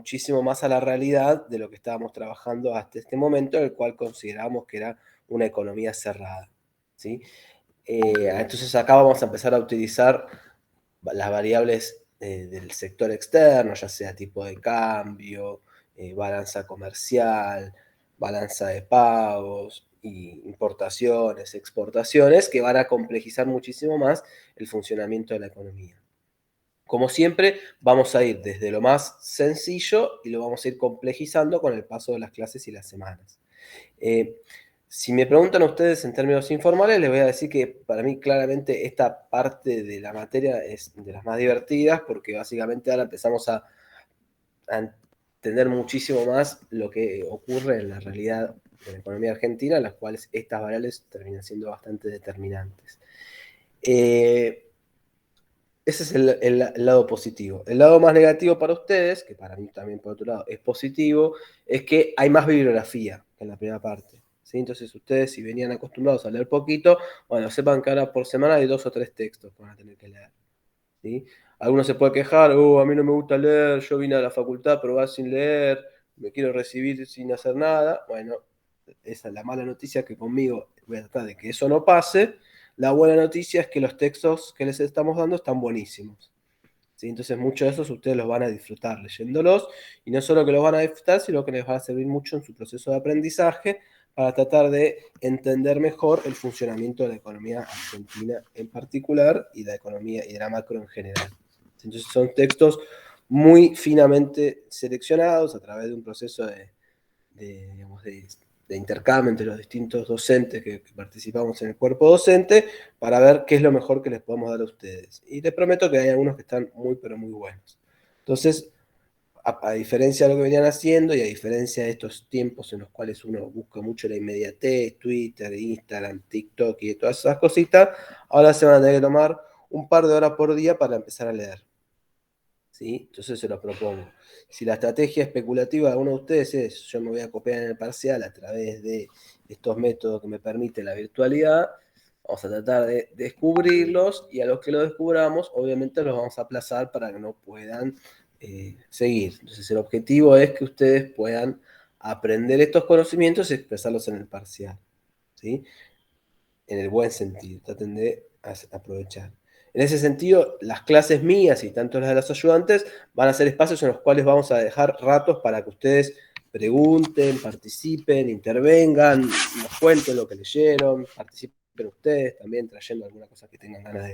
muchísimo más a la realidad de lo que estábamos trabajando hasta este momento, en el cual considerábamos que era una economía cerrada, ¿sí? Entonces acá vamos a empezar a utilizar las variables del sector externo, ya sea tipo de cambio, balanza comercial, balanza de pagos, y importaciones, exportaciones, que van a complejizar muchísimo más el funcionamiento de la economía. Como siempre, vamos a ir desde lo más sencillo y lo vamos a ir complejizando con el paso de las clases y las semanas. Si me preguntan ustedes en términos informales, les voy a decir que para mí claramente esta parte de la materia es de las más divertidas, porque básicamente ahora empezamos a entender muchísimo más lo que ocurre en la realidad de la economía argentina, en las cuales estas variables terminan siendo bastante determinantes. Ese es el lado positivo. El lado más negativo para ustedes, que para mí también por otro lado es positivo, es que hay más bibliografía que en la primera parte, ¿sí? Entonces ustedes, si venían acostumbrados a leer poquito, bueno, sepan que ahora por semana hay 2 o 3 textos que van a tener que leer, ¿sí? Algunos se puede quejar, a mí no me gusta leer, yo vine a la facultad a probar sin leer, me quiero recibir sin hacer nada. Bueno, esa es la mala noticia, que conmigo voy a tratar de que eso no pase. La buena noticia es que los textos que les estamos dando están buenísimos, ¿sí? Entonces muchos de esos ustedes los van a disfrutar leyéndolos, y no solo que los van a disfrutar, sino que les va a servir mucho en su proceso de aprendizaje para tratar de entender mejor el funcionamiento de la economía argentina en particular y la economía y de la macro en general. Entonces son textos muy finamente seleccionados a través de un proceso digamos, de intercambio entre los distintos docentes que participamos en el cuerpo docente, para ver qué es lo mejor que les podemos dar a ustedes. Y les prometo que hay algunos que están muy, pero muy buenos. Entonces, a diferencia de lo que venían haciendo y a diferencia de estos tiempos en los cuales uno busca mucho la inmediatez, Twitter, Instagram, TikTok y todas esas cositas, ahora se van a tener que tomar un par de horas por día para empezar a leer, ¿sí? Entonces se los propongo. Si la estrategia especulativa de uno de ustedes es: yo me voy a copiar en el parcial a través de estos métodos que me permite la virtualidad, vamos a tratar de descubrirlos, y a los que lo descubramos, obviamente los vamos a aplazar para que no puedan seguir. Entonces el objetivo es que ustedes puedan aprender estos conocimientos y expresarlos en el parcial, ¿sí? En el buen sentido, traten de aprovechar. En ese sentido, las clases mías y tanto las de los ayudantes van a ser espacios en los cuales vamos a dejar ratos para que ustedes pregunten, participen, intervengan, nos cuenten lo que leyeron, participen ustedes también trayendo alguna cosa que tengan ganas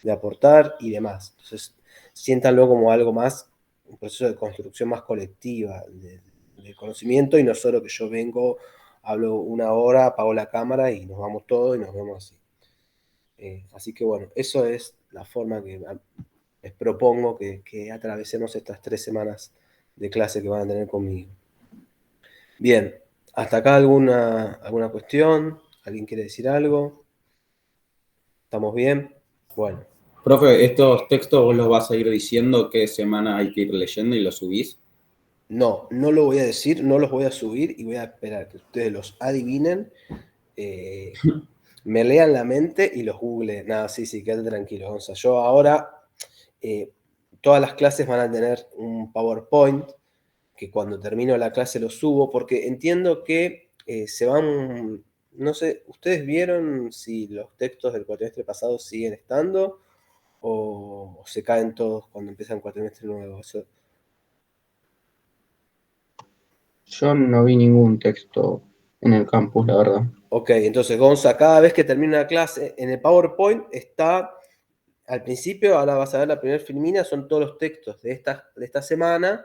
de aportar y demás. Entonces, siéntanlo como algo más, un proceso de construcción más colectiva del conocimiento, y no solo que yo vengo, hablo una hora, apago la cámara y nos vamos todos y nos vemos así. Así que bueno, eso es la forma que les propongo que atravesemos estas 3 semanas de clase que van a tener conmigo. Bien, ¿hasta acá alguna cuestión? ¿Alguien quiere decir algo? ¿Estamos bien? Bueno. Profe, estos textos vos los vas a ir diciendo qué semana hay que ir leyendo y los subís. No, no lo voy a decir, no los voy a subir, y voy a esperar que ustedes los adivinen, me lean la mente y los googleen. Nada, sí, quédate tranquilo, Gonza. Yo ahora, todas las clases van a tener un PowerPoint, que cuando termino la clase lo subo, porque entiendo que se van, no sé, ¿ustedes vieron si los textos del cuatrimestre pasado siguen estando o se caen todos cuando empieza un cuatrimestre nuevo? Eso. Yo no vi ningún texto en el campus, la verdad. Ok, entonces Gonza, cada vez que termina la clase, en el PowerPoint está, al principio, ahora vas a ver la primera filmina, son todos los textos de esta semana,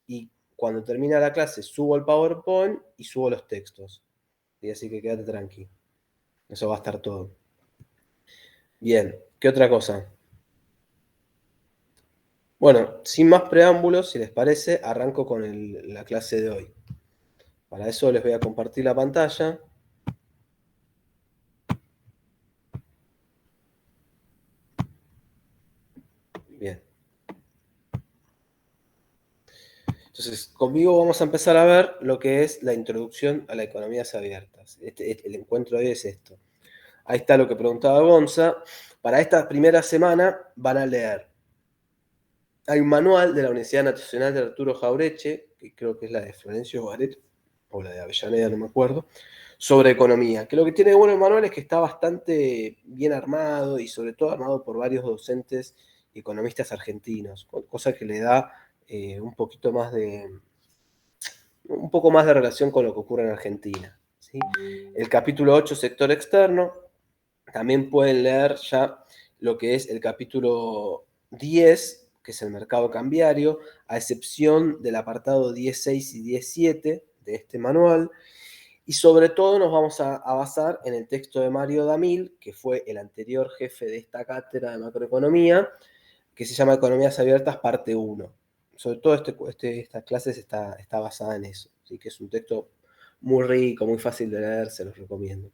y cuando termina la clase subo el PowerPoint y subo los textos. Y así que quédate tranquilo. Eso va a estar todo. Bien, ¿qué otra cosa? Bueno, sin más preámbulos, si les parece, arranco con la clase de hoy. Para eso les voy a compartir la pantalla. Bien. Entonces, conmigo vamos a empezar a ver lo que es la introducción a las economías abiertas. El encuentro de hoy es esto. Ahí está lo que preguntaba Gonza. Para esta primera semana van a leer hay un manual de la Universidad Nacional de Arturo Jaureche, que creo que es la de Florencio Varela, o la de Avellaneda, no me acuerdo, sobre economía. Que lo que tiene de bueno el manual es que está bastante bien armado y sobre todo armado por varios docentes y economistas argentinos, cosa que le da un poco más de relación con lo que ocurre en Argentina, ¿sí? El capítulo 8, sector externo, también pueden leer ya lo que es el capítulo 10, que es el mercado cambiario, a excepción del apartado 10.6 y 10.7 de este manual. Y sobre todo nos vamos a basar en el texto de Mario Damil, que fue el anterior jefe de esta cátedra de macroeconomía, que se llama Economías Abiertas, parte 1. Sobre todo esta clase está basada en eso. Así que es un texto muy rico, muy fácil de leer, se los recomiendo.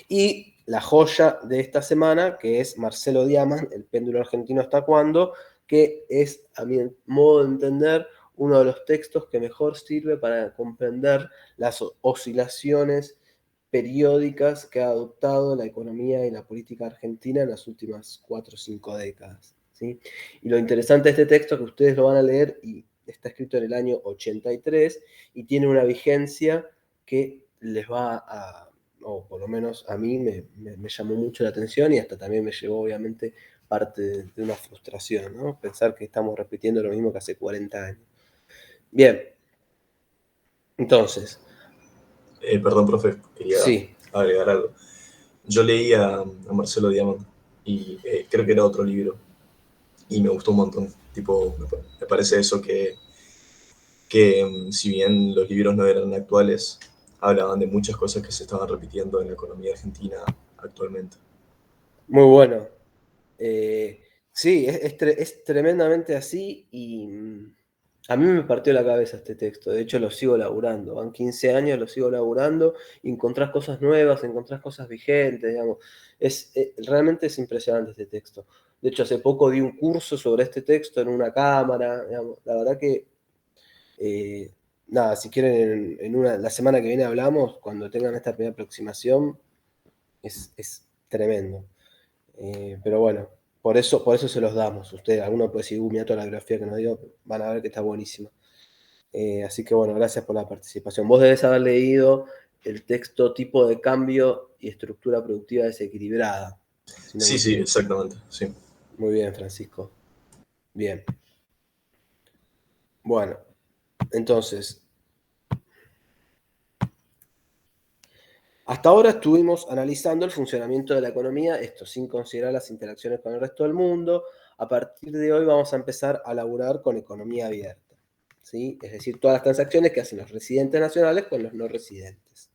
Y la joya de esta semana, que es Marcelo Diamant, El péndulo argentino hasta cuándo, que es, a mi modo de entender, uno de los textos que mejor sirve para comprender las oscilaciones periódicas que ha adoptado la economía y la política argentina en las últimas 4 o 5 décadas, ¿sí? Y lo interesante de este texto es que ustedes lo van a leer y está escrito en el año 83 y tiene una vigencia que les va a, o por lo menos a mí me llamó mucho la atención y hasta también me llevó obviamente parte de una frustración, ¿no? Pensar que estamos repitiendo lo mismo que hace 40 años. Bien, entonces, Perdón, profe, quería sí, agregar algo. Yo leí a Marcelo Diamant y creo que era otro libro y me gustó un montón. Tipo, me parece eso que si bien los libros no eran actuales, hablaban de muchas cosas que se estaban repitiendo en la economía argentina actualmente. muy bueno. Sí, es tremendamente así y a mí me partió la cabeza este texto. De hecho, lo sigo laburando. Van 15 años, lo sigo laburando y encontrás cosas nuevas, encontrás cosas vigentes, digamos. Realmente es impresionante este texto. De hecho, hace poco di un curso sobre este texto en una cámara, digamos. La verdad que, nada, si quieren, la semana que viene hablamos, cuando tengan esta primera aproximación, es tremendo. Pero bueno, por eso se los damos. Ustedes, alguno puede decir, mira toda la grafía que nos dio, van a ver que está buenísima. Así que bueno, gracias por la participación. Vos debés haber leído el texto Tipo de cambio y estructura productiva desequilibrada, si no me Sí, sí, equivoco. exactamente, sí. Muy bien, Francisco. Bien. Bueno, entonces, hasta ahora estuvimos analizando el funcionamiento de la economía, esto sin considerar las interacciones con el resto del mundo. A partir de hoy vamos a empezar a laburar con economía abierta, ¿sí? Es decir, todas las transacciones que hacen los residentes nacionales con los no residentes.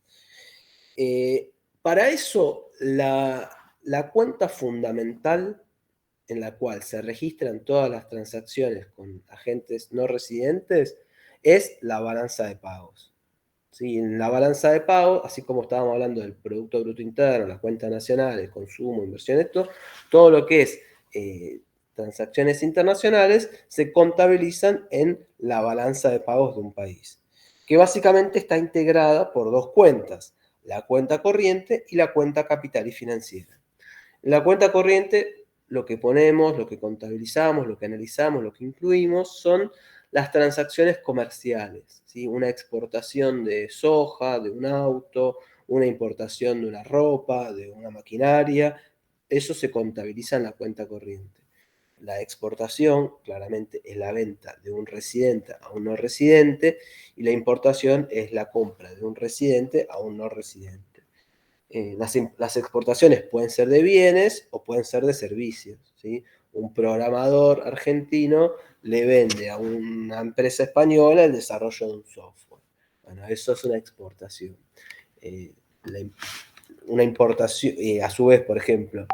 Para eso, la cuenta fundamental en la cual se registran todas las transacciones con agentes no residentes es la balanza de pagos. ¿Sí? En la balanza de pagos, así como estábamos hablando del Producto Bruto Interno, las cuentas nacionales, consumo, inversión, todo lo que es transacciones internacionales se contabilizan en la balanza de pagos de un país, que básicamente está integrada por dos cuentas, la cuenta corriente y la cuenta capital y financiera. En la cuenta corriente, lo que ponemos, lo que contabilizamos, lo que analizamos, lo que incluimos son las transacciones comerciales, ¿sí? Una exportación de soja, de un auto, una importación de una ropa, de una maquinaria, eso se contabiliza en la cuenta corriente. La exportación, claramente, es la venta de un residente a un no residente y la importación es la compra de un residente a un no residente. Las exportaciones pueden ser de bienes o pueden ser de servicios, ¿sí? Un programador argentino le vende a una empresa española el desarrollo de un software. Bueno, eso es una exportación. Una importación, a su vez, por ejemplo,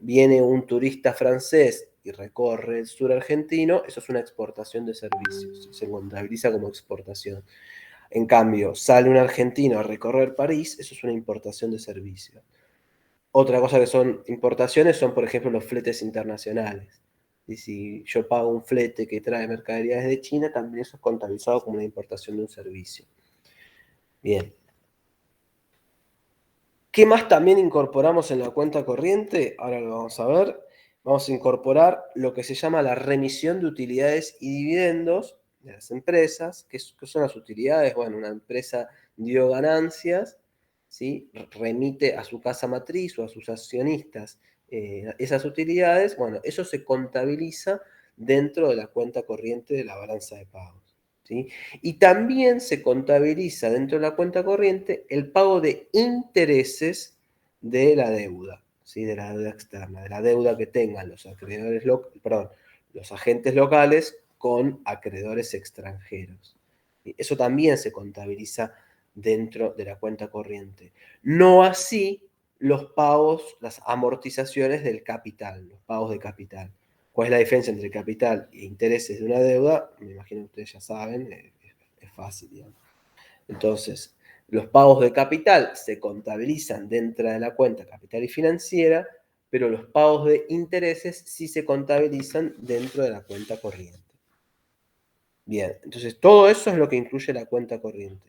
viene un turista francés y recorre el sur argentino, eso es una exportación de servicios, se contabiliza como exportación. En cambio, sale un argentino a recorrer París, eso es una importación de servicios. Otra cosa que son importaciones son, por ejemplo, los fletes internacionales. Y si yo pago un flete que trae mercaderías de China, también eso es contabilizado como una importación de un servicio. Bien. ¿Qué más también incorporamos en la cuenta corriente? Ahora lo vamos a ver. vamos a incorporar lo que se llama la remisión de utilidades y dividendos de las empresas. ¿Qué son las utilidades? Bueno, una empresa dio ganancias, ¿sí? Remite a su casa matriz o a sus accionistas esas utilidades. Bueno, eso se contabiliza dentro de la cuenta corriente de la balanza de pagos, ¿sí? Y también se contabiliza dentro de la cuenta corriente el pago de intereses de la deuda, ¿sí? De la deuda externa, de la deuda que tengan los acreedores, los agentes locales con acreedores extranjeros. ¿Sí? Eso también se contabiliza dentro de la cuenta corriente. No así los pagos, las amortizaciones del capital, los pagos de capital. ¿Cuál es la diferencia entre capital e intereses de una deuda? Me imagino que ustedes ya saben, es fácil, digamos. Entonces, los pagos de capital se contabilizan dentro de la cuenta capital y financiera, pero los pagos de intereses sí se contabilizan dentro de la cuenta corriente. Bien, entonces todo eso es lo que incluye la cuenta corriente.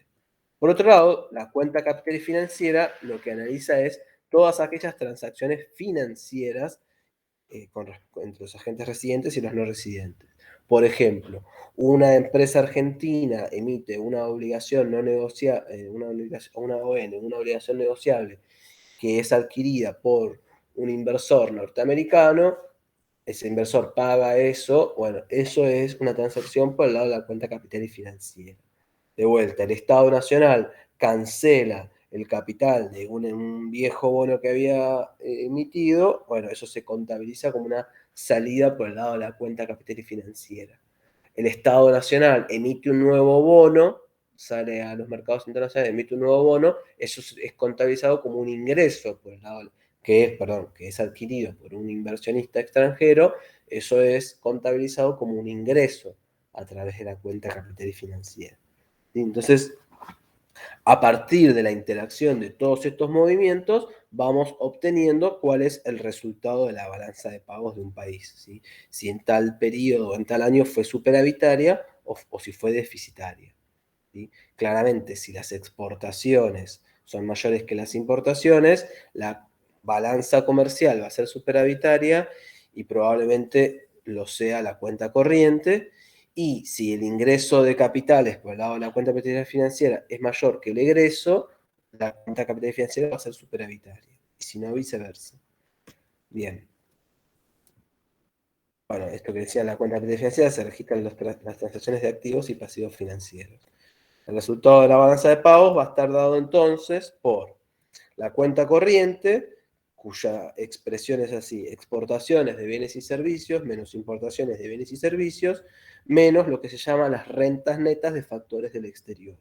Por otro lado, la cuenta capital y financiera lo que analiza es todas aquellas transacciones financieras entre los agentes residentes y los no residentes. Por ejemplo, una empresa argentina emite una obligación no negociable, una ON, una obligación negociable que es adquirida por un inversor norteamericano, ese inversor paga eso, bueno, eso es una transacción por el lado de la cuenta capital y financiera. De vuelta, el Estado Nacional cancela el capital de un viejo bono que había emitido, bueno, eso se contabiliza como una salida por el lado de la cuenta capital y financiera. El Estado Nacional emite un nuevo bono, sale a los mercados internacionales, emite un nuevo bono, eso es contabilizado como un ingreso por el lado que es adquirido por un inversionista extranjero, eso es contabilizado como un ingreso a través de la cuenta capital y financiera. Entonces, a partir de la interacción de todos estos movimientos, vamos obteniendo cuál es el resultado de la balanza de pagos de un país, ¿sí? Si en tal periodo o en tal año fue superavitaria o si fue deficitaria, ¿sí? Claramente, si las exportaciones son mayores que las importaciones, la balanza comercial va a ser superavitaria y probablemente lo sea la cuenta corriente. Y si el ingreso de capitales por el lado de la cuenta capital financiera es mayor que el egreso, la cuenta capital financiera va a ser superavitaria. Y si no, viceversa. Bien. Bueno, esto que decía la cuenta capital financiera, se registran las transacciones de activos y pasivos financieros. El resultado de la balanza de pagos va a estar dado entonces por la cuenta corriente, cuya expresión es así: exportaciones de bienes y servicios menos importaciones de bienes y servicios, menos lo que se llama las rentas netas de factores del exterior.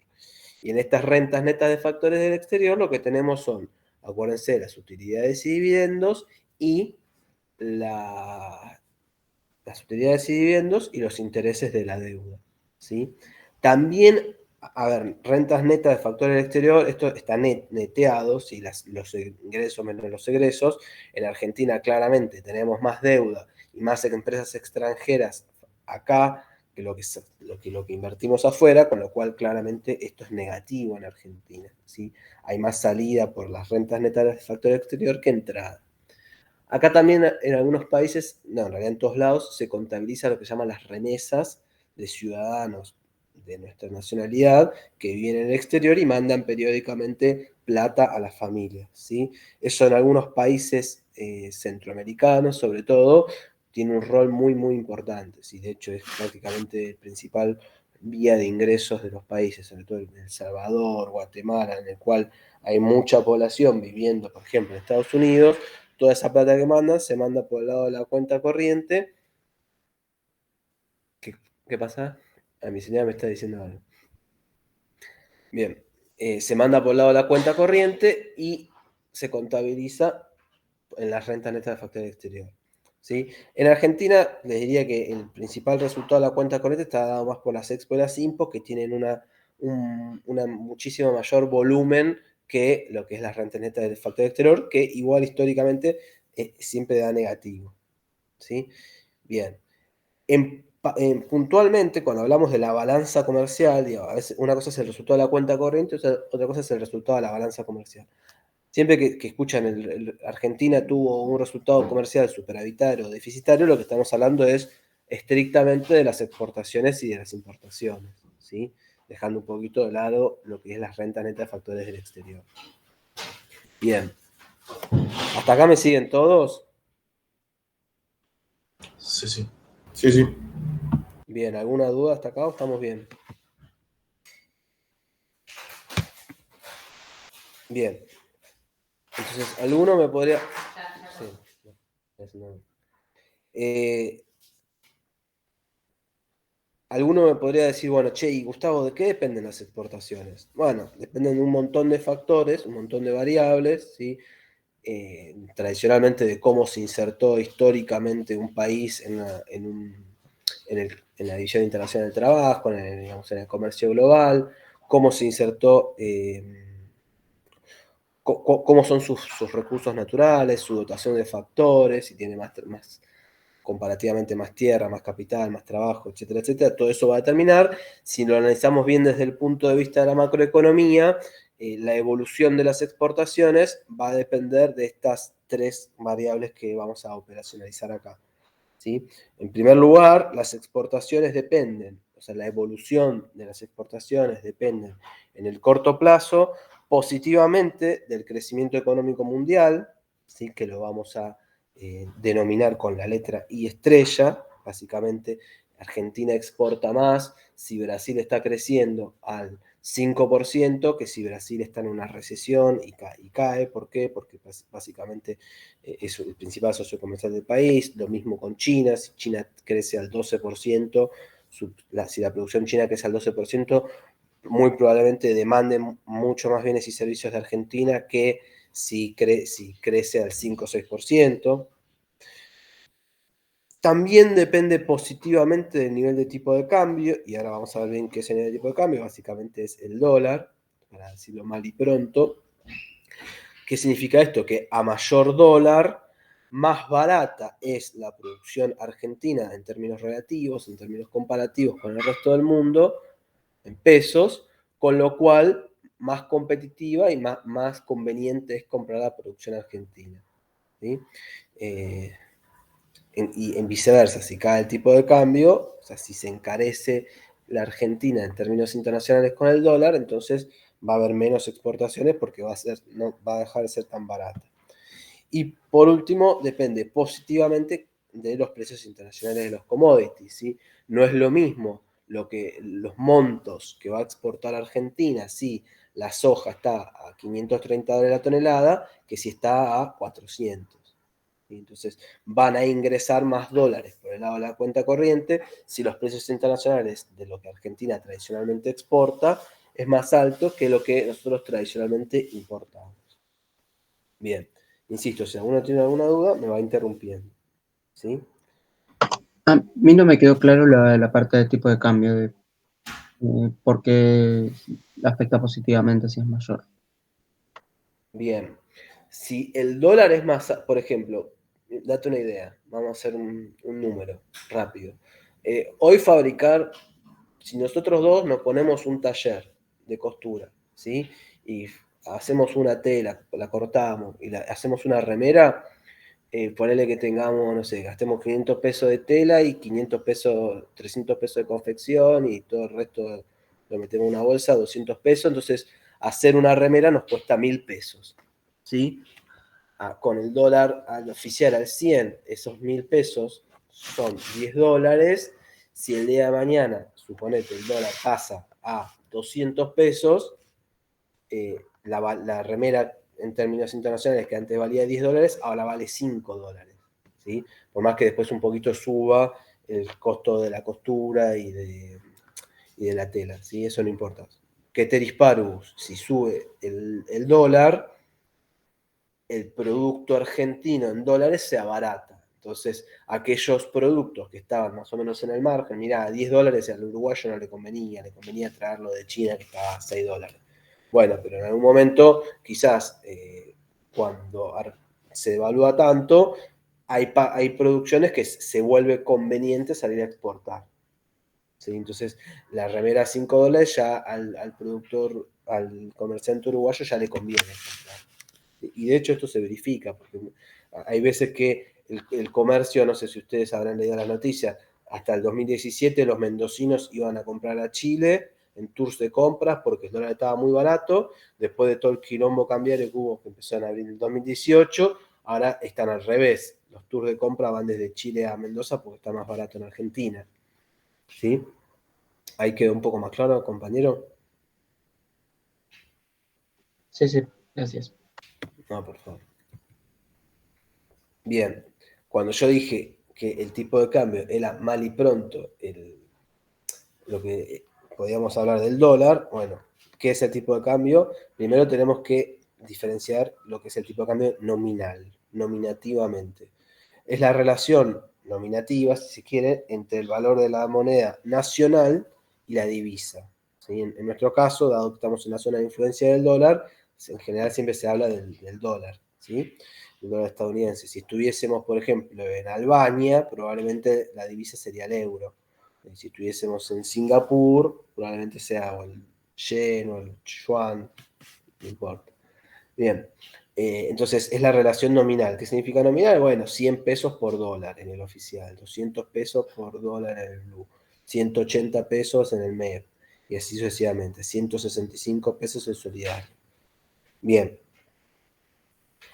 Y en estas rentas netas de factores del exterior lo que tenemos son, acuérdense, las utilidades y dividendos y las utilidades y dividendos y los intereses de la deuda, ¿sí? También, a ver, rentas netas de factores del exterior, esto está neteado, ¿sí? Los ingresos menos los egresos. En Argentina claramente tenemos más deuda y más empresas extranjeras acá que lo que invertimos afuera, con lo cual claramente esto es negativo en Argentina, ¿sí? Hay más salida por las rentas netas de factores del exterior que entrada. Acá también en algunos países, no, en realidad en todos lados, se contabiliza lo que se llaman las remesas de ciudadanos de nuestra nacionalidad que viven en el exterior y mandan periódicamente plata a las familias, ¿sí? Eso en algunos países centroamericanos, sobre todo, tiene un rol muy, muy importante, ¿sí? De hecho, es prácticamente el principal vía de ingresos de los países, sobre todo en El Salvador, Guatemala, en el cual hay mucha población viviendo, por ejemplo, en Estados Unidos. Toda esa plata que mandan se manda por el lado de la cuenta corriente. ¿Qué pasa? A mi señora me está diciendo algo. Bien, se manda por el lado de la cuenta corriente y se contabiliza en las rentas netas de factor exterior, ¿sí? En Argentina les diría que el principal resultado de la cuenta corriente está dado más por las expo y las impo, que tienen una muchísimo mayor volumen que lo que es las rentas netas de factor exterior, que igual históricamente siempre da negativo, ¿sí? Bien. Puntualmente, cuando hablamos de la balanza comercial, digo, a veces una cosa es el resultado de la cuenta corriente, otra cosa es el resultado de la balanza comercial. Siempre que escuchan Argentina tuvo un resultado comercial superavitario o deficitario, lo que estamos hablando es estrictamente de las exportaciones y de las importaciones, ¿sí? Dejando un poquito de lado lo que es la renta neta de factores del exterior. Bien. ¿Hasta acá me siguen todos? Sí, sí. Sí, sí. Bien, ¿alguna duda hasta acá o estamos bien? Bien. Entonces, ¿alguno me podría...? Sí. No. Alguno me podría decir, bueno, che, y Gustavo, ¿de qué dependen las exportaciones? Bueno, dependen de un montón de factores, un montón de variables, ¿sí? Tradicionalmente de cómo se insertó históricamente un país en la división internacional del trabajo, digamos, en el comercio global, cómo se insertó, cómo son sus recursos naturales, su dotación de factores, si tiene más comparativamente más tierra, más capital, más trabajo, etcétera, etcétera. Todo eso va a determinar, si lo analizamos bien desde el punto de vista de la macroeconomía, la evolución de las exportaciones va a depender de estas tres variables que vamos a operacionalizar acá, ¿sí? En primer lugar, las exportaciones dependen, o sea, la evolución de las exportaciones dependen en el corto plazo positivamente del crecimiento económico mundial, ¿sí? Que lo vamos a denominar con la letra I estrella. Básicamente, Argentina exporta más si Brasil está creciendo al 5% que si Brasil está en una recesión y cae. ¿Por qué? Porque básicamente es el principal socio comercial del país. Lo mismo con China. Si China crece al 12%, si la producción china crece al 12%, muy probablemente demanden mucho más bienes y servicios de Argentina que si crece al 5 o 6%. También depende positivamente del nivel de tipo de cambio, y ahora vamos a ver bien qué es el nivel de tipo de cambio, básicamente es el dólar, para decirlo mal y pronto. ¿Qué significa esto? Que a mayor dólar, más barata es la producción argentina en términos relativos, en términos comparativos con el resto del mundo, en pesos, con lo cual más competitiva y más conveniente es comprar la producción argentina, ¿sí? Y en viceversa, si cae el tipo de cambio, o sea, si se encarece la Argentina en términos internacionales con el dólar, entonces va a haber menos exportaciones porque no va a dejar de ser tan barata. Y por último, depende positivamente de los precios internacionales de los commodities, ¿sí? No es lo mismo los montos que va a exportar Argentina si la soja está a $530 la tonelada que si está a 400. Entonces van a ingresar más dólares por el lado de la cuenta corriente si los precios internacionales de lo que Argentina tradicionalmente exporta es más alto que lo que nosotros tradicionalmente importamos. Bien, insisto, si alguno tiene alguna duda me va interrumpiendo, ¿sí? A mí no me quedó claro la parte del tipo de cambio, por qué afecta positivamente si es mayor. Bien, si el dólar es más, por ejemplo, date una idea, vamos a hacer un número rápido. Hoy fabricar, si nosotros dos nos ponemos un taller de costura, ¿sí? Y hacemos una tela, la cortamos y hacemos una remera, ponele que tengamos, no sé, gastemos 500 pesos de tela y 500 pesos, 300 pesos de confección y todo el resto lo metemos en una bolsa, 200 pesos, entonces hacer una remera nos cuesta 1000 pesos, ¿sí? Con el dólar al oficial al 100, esos 1000 pesos son $10. Si el día de mañana, suponete, el dólar pasa a 200 pesos, la remera en términos internacionales que antes valía $10, ahora vale $5, ¿sí? Por más que después un poquito suba el costo de la costura y de la tela, ¿sí? Eso no importa. Ceteris paribus, si sube el dólar, el producto argentino en dólares se abarata. Entonces, aquellos productos que estaban más o menos en el margen, mirá, a $10 al uruguayo no le convenía traerlo de China que estaba a $6. Bueno, pero en algún momento, quizás cuando se devalúa tanto, hay producciones que se vuelve conveniente salir a exportar, ¿sí? Entonces, la remera a $5 ya al productor, al comerciante uruguayo ya le conviene comprar. Y de hecho esto se verifica, porque hay veces que el comercio, no sé si ustedes habrán leído las noticias, hasta el 2017 los mendocinos iban a comprar a Chile en tours de compras porque el dólar estaba muy barato. Después de todo el quilombo cambiario que hubo, que empezó en abril del 2018, ahora están al revés. Los tours de compra van desde Chile a Mendoza porque está más barato en Argentina. ¿Sí? Ahí quedó un poco más claro, compañero. Sí, sí, gracias. No, por favor. Bien, cuando yo dije que el tipo de cambio era mal y pronto lo que podíamos hablar del dólar, bueno, ¿qué es el tipo de cambio? Primero tenemos que diferenciar lo que es el tipo de cambio nominal, nominativamente. Es la relación nominativa, si se quiere, entre el valor de la moneda nacional y la divisa. ¿Sí? En nuestro caso, dado que estamos en la zona de influencia del dólar, en general siempre se habla del dólar, ¿sí? El dólar estadounidense. Si estuviésemos, por ejemplo, en Albania, probablemente la divisa sería el euro. Si estuviésemos en Singapur, probablemente sea o el yen o el yuan, no importa. Bien, entonces es la relación nominal. ¿Qué significa nominal? Bueno, 100 pesos por dólar en el oficial, 200 pesos por dólar en el blue, 180 pesos en el MEP, y así sucesivamente, 165 pesos en solidario. Bien.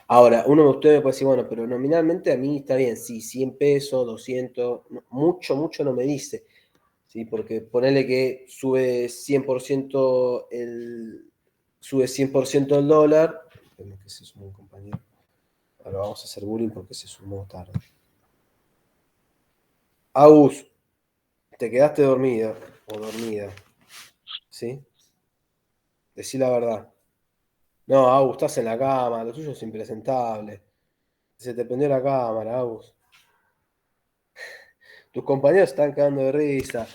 Ahora, uno de ustedes puede decir, bueno, pero nominalmente a mí está bien, sí, 100 pesos, 200, mucho no me dice. ¿Sí? Porque ponele que sube 100% el dólar. Espérame que se sumó un compañero. Ahora vamos a hacer bullying porque se sumó tarde. Agus, te quedaste dormido o dormida. ¿Sí? Decí la verdad. No, Agus, estás en la cama, lo tuyo es impresentable. Se te prendió la cámara, Agus. Tus compañeros están cagando de risa.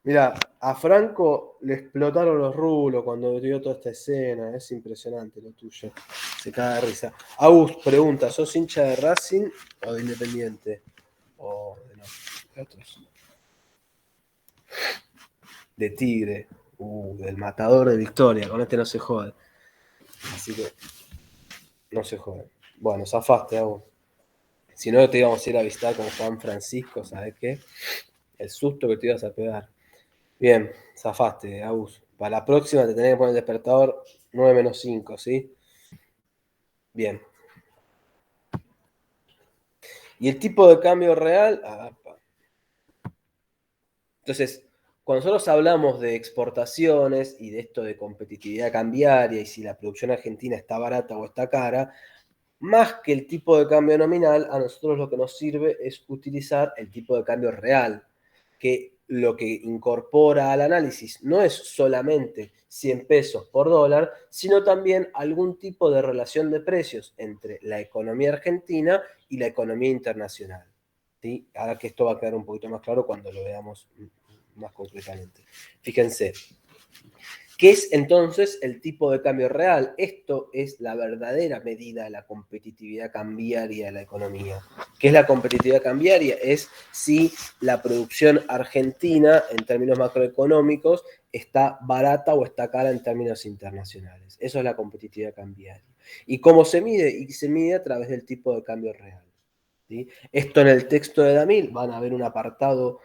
Mira, a Franco le explotaron los rulos cuando vio toda esta escena. Es impresionante lo tuyo. Se caga de risa. Agus pregunta, ¿sos hincha de Racing o de Independiente? O de otros. De Tigre. Del matador de Victoria. Con este no se jode. Así que no se jode. Bueno, zafaste, Agus. Si no, te íbamos a ir a visitar con Juan Francisco, ¿sabes qué? El susto que te ibas a pegar. Bien, zafaste, Agus. Para la próxima te tenés que poner el despertador 9 menos 5, ¿sí? Bien. Y el tipo de cambio real. Entonces, cuando nosotros hablamos de exportaciones y de esto de competitividad cambiaria y si la producción argentina está barata o está cara, más que el tipo de cambio nominal, a nosotros lo que nos sirve es utilizar el tipo de cambio real, que lo que incorpora al análisis no es solamente 100 pesos por dólar, sino también algún tipo de relación de precios entre la economía argentina y la economía internacional. ¿Sí? Ahora que esto va a quedar un poquito más claro cuando lo veamos más concretamente. Fíjense, ¿qué es entonces el tipo de cambio real? Esto es la verdadera medida de la competitividad cambiaria de la economía. ¿Qué es la competitividad cambiaria? Es si la producción argentina, en términos macroeconómicos, está barata o está cara en términos internacionales. Eso es la competitividad cambiaria. ¿Y cómo se mide? Y se mide a través del tipo de cambio real. ¿Sí? Esto en el texto de Damil van a ver un apartado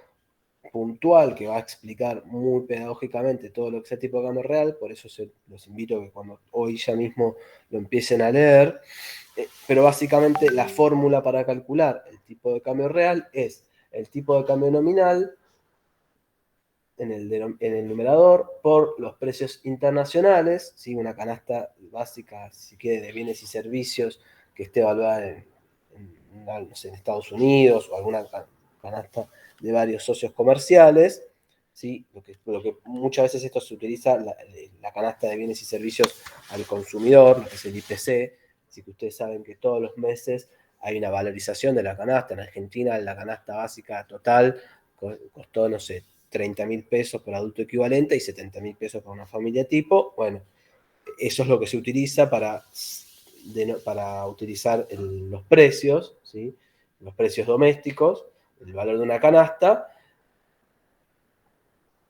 puntual que va a explicar muy pedagógicamente todo lo que es el tipo de cambio real, por eso los invito a que cuando hoy ya mismo lo empiecen a leer, pero básicamente la fórmula para calcular el tipo de cambio real es el tipo de cambio nominal en el numerador por los precios internacionales, ¿sí? Una canasta básica, si quiere, de bienes y servicios que esté evaluada no sé, en Estados Unidos o alguna canasta de varios socios comerciales, ¿sí? Lo que muchas veces esto se utiliza, la canasta de bienes y servicios al consumidor, lo que es el IPC, así que ustedes saben que todos los meses hay una valorización de la canasta. En Argentina la canasta básica total costó, no sé, 30.000 pesos por adulto equivalente y 70.000 pesos para una familia tipo. Bueno, eso es lo que se utiliza para utilizar los precios, ¿sí? Los precios domésticos, el valor de una canasta,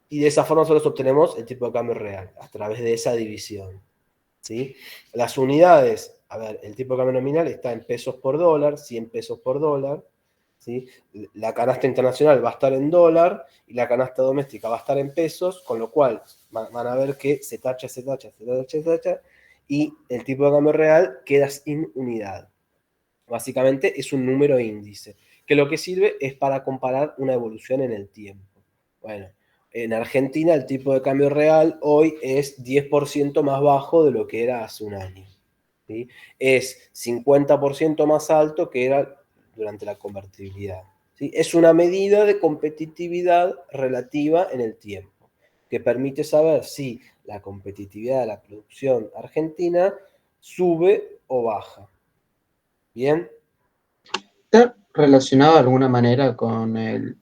y de esa forma nosotros obtenemos el tipo de cambio real, a través de esa división, ¿sí? Las unidades a ver, el tipo de cambio nominal está en pesos por dólar, 100 pesos por dólar, ¿sí? La canasta internacional va a estar en dólar y la canasta doméstica va a estar en pesos, con lo cual van a ver que se tacha, y el tipo de cambio real queda sin unidad. Básicamente es un número índice, que lo que sirve es para comparar una evolución en el tiempo. Bueno, en Argentina el tipo de cambio real hoy es 10% más bajo de lo que era hace un año, ¿sí? Es 50% más alto que era durante la convertibilidad, ¿sí? Es una medida de competitividad relativa en el tiempo, que permite saber si la competitividad de la producción argentina sube o baja. ¿Bien? ¿Está relacionado de alguna manera con el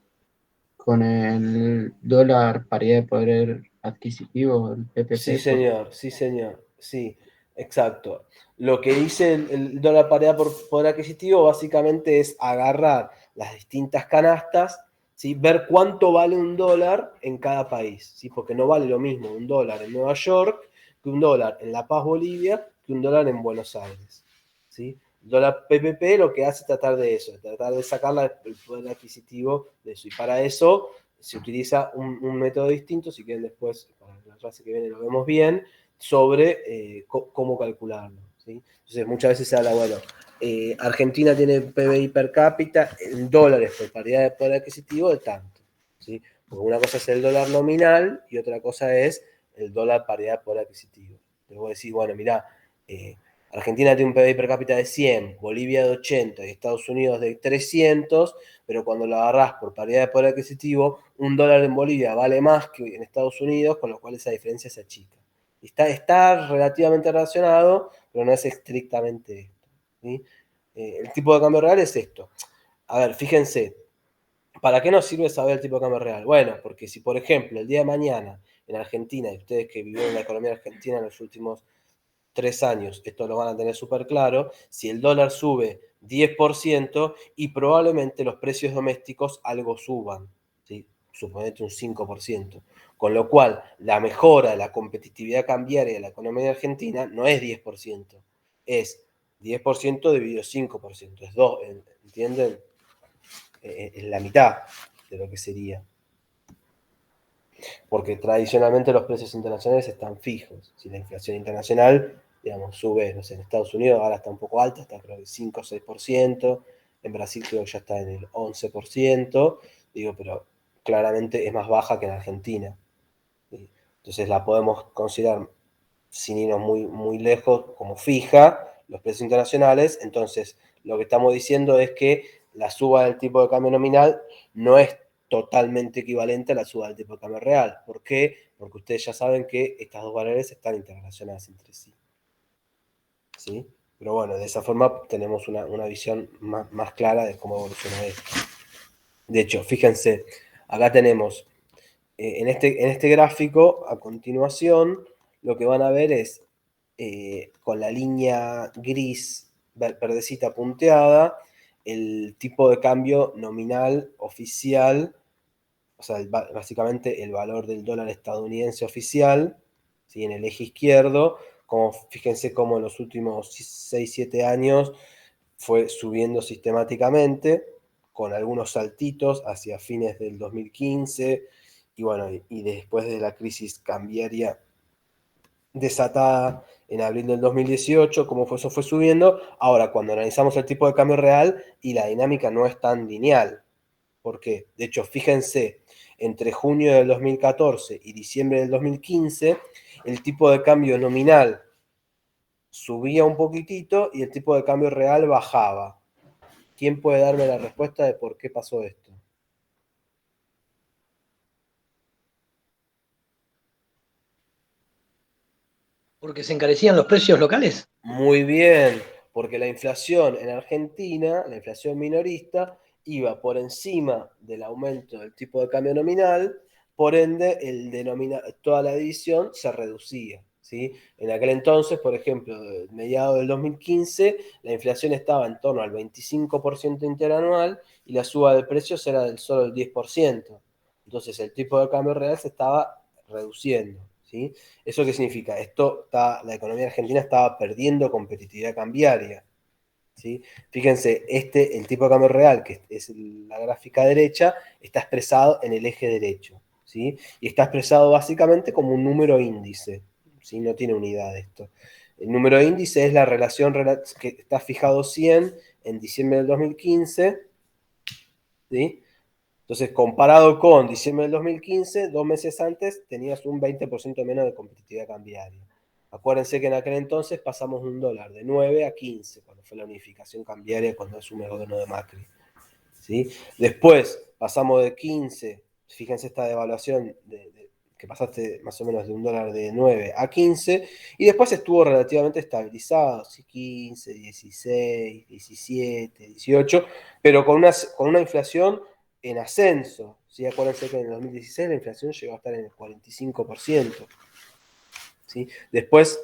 dólar paridad de poder adquisitivo, el Sí, PPP? señor, sí, exacto. Lo que dice el dólar paridad por poder adquisitivo básicamente es agarrar las distintas canastas, ¿sí? Ver cuánto vale un dólar en cada país, ¿sí? Porque no vale lo mismo un dólar en Nueva York que un dólar en La Paz, Bolivia, que un dólar en Buenos Aires, ¿sí? El dólar PPP lo que hace es tratar de eso, tratar de sacar el poder adquisitivo de eso. Y para eso se utiliza un método distinto, si quieren después, para la clase que viene lo vemos bien, sobre cómo calcularlo, ¿sí? Entonces muchas veces se habla, bueno, Argentina tiene PBI per cápita en dólares por paridad de poder adquisitivo de tanto, ¿sí? Porque una cosa es el dólar nominal y otra cosa es el dólar paridad de poder adquisitivo. Te voy a decir, bueno, mirá, Argentina tiene un PBI per cápita de 100, Bolivia de 80 y Estados Unidos de 300, pero cuando lo agarrás por paridad de poder adquisitivo, un dólar en Bolivia vale más que en Estados Unidos, con lo cual esa diferencia se achica. Está relativamente relacionado, pero no es estrictamente esto, ¿sí? El tipo de cambio real es esto. A ver, fíjense, ¿para qué nos sirve saber el tipo de cambio real? Bueno, porque si, por ejemplo, el día de mañana en Argentina, y ustedes que vivieron la economía argentina en los últimos 3 años, esto lo van a tener súper claro, si el dólar sube 10% y probablemente los precios domésticos algo suban, ¿sí? Suponete un 5%. Con lo cual, la mejora de la competitividad cambiaria de la economía argentina no es 10%, es 10% dividido 5%, es 2, ¿entienden? Es la mitad de lo que sería. Porque tradicionalmente los precios internacionales están fijos. Si la inflación internacional, digamos, sube, no sé, en Estados Unidos ahora está un poco alta, está creo que 5 o 6%, en Brasil creo que ya está en el 11%, digo, pero claramente es más baja que en Argentina. Entonces la podemos considerar, sin irnos muy, muy lejos, como fija, los precios internacionales. Entonces lo que estamos diciendo es que la suba del tipo de cambio nominal no es totalmente equivalente a la suba del tipo de cambio real. ¿Por qué? Porque ustedes ya saben que estas dos variables están interrelacionadas entre sí. ¿Sí? Pero bueno, de esa forma tenemos una visión más clara de cómo evoluciona esto. De hecho, fíjense, acá tenemos, en este gráfico, a continuación, lo que van a ver es, con la línea gris, verdecita punteada, el tipo de cambio nominal oficial, o sea, básicamente el valor del dólar estadounidense oficial, ¿sí? En el eje izquierdo, como fíjense cómo en los últimos 6-7 años fue subiendo sistemáticamente, con algunos saltitos hacia fines del 2015, y bueno, y después de la crisis cambiaria desatada en abril del 2018, como eso fue subiendo. Ahora, cuando analizamos el tipo de cambio real, y la dinámica no es tan lineal. ¿Por qué? De hecho, fíjense, entre junio del 2014 y diciembre del 2015, el tipo de cambio nominal subía un poquitito y el tipo de cambio real bajaba. ¿Quién puede darme la respuesta de por qué pasó esto? Porque se encarecían los precios locales. Muy bien, porque la inflación en Argentina, la inflación minorista, iba por encima del aumento del tipo de cambio nominal, por ende toda la división se reducía, ¿sí? En aquel entonces, por ejemplo, mediados del 2015, la inflación estaba en torno al 25% interanual y la suba de precios era del solo el 10%. Entonces el tipo de cambio real se estaba reduciendo, ¿sí? ¿sí? ¿Eso qué significa? La economía argentina estaba perdiendo competitividad cambiaria, ¿sí? Fíjense, el tipo de cambio real, que es la gráfica derecha, está expresado en el eje derecho, ¿sí? Y está expresado básicamente como un número índice, ¿sí? No tiene unidad esto. El número índice es la relación que está fijado 100 en diciembre del 2015, ¿sí? Entonces, comparado con diciembre del 2015, 2 meses antes tenías un 20% menos de competitividad cambiaria. Acuérdense que en aquel entonces pasamos de un dólar de 9 a 15, cuando fue la unificación cambiaria, cuando asume el gobierno de Macri, ¿sí? Después pasamos de 15, fíjense esta devaluación que pasaste más o menos de un dólar de 9 a 15, y después estuvo relativamente estabilizado, ¿sí? 15, 16, 17, 18, pero con una inflación en ascenso, ¿sí? Acuérdense que en el 2016 la inflación llegó a estar en el 45%, ¿sí? Después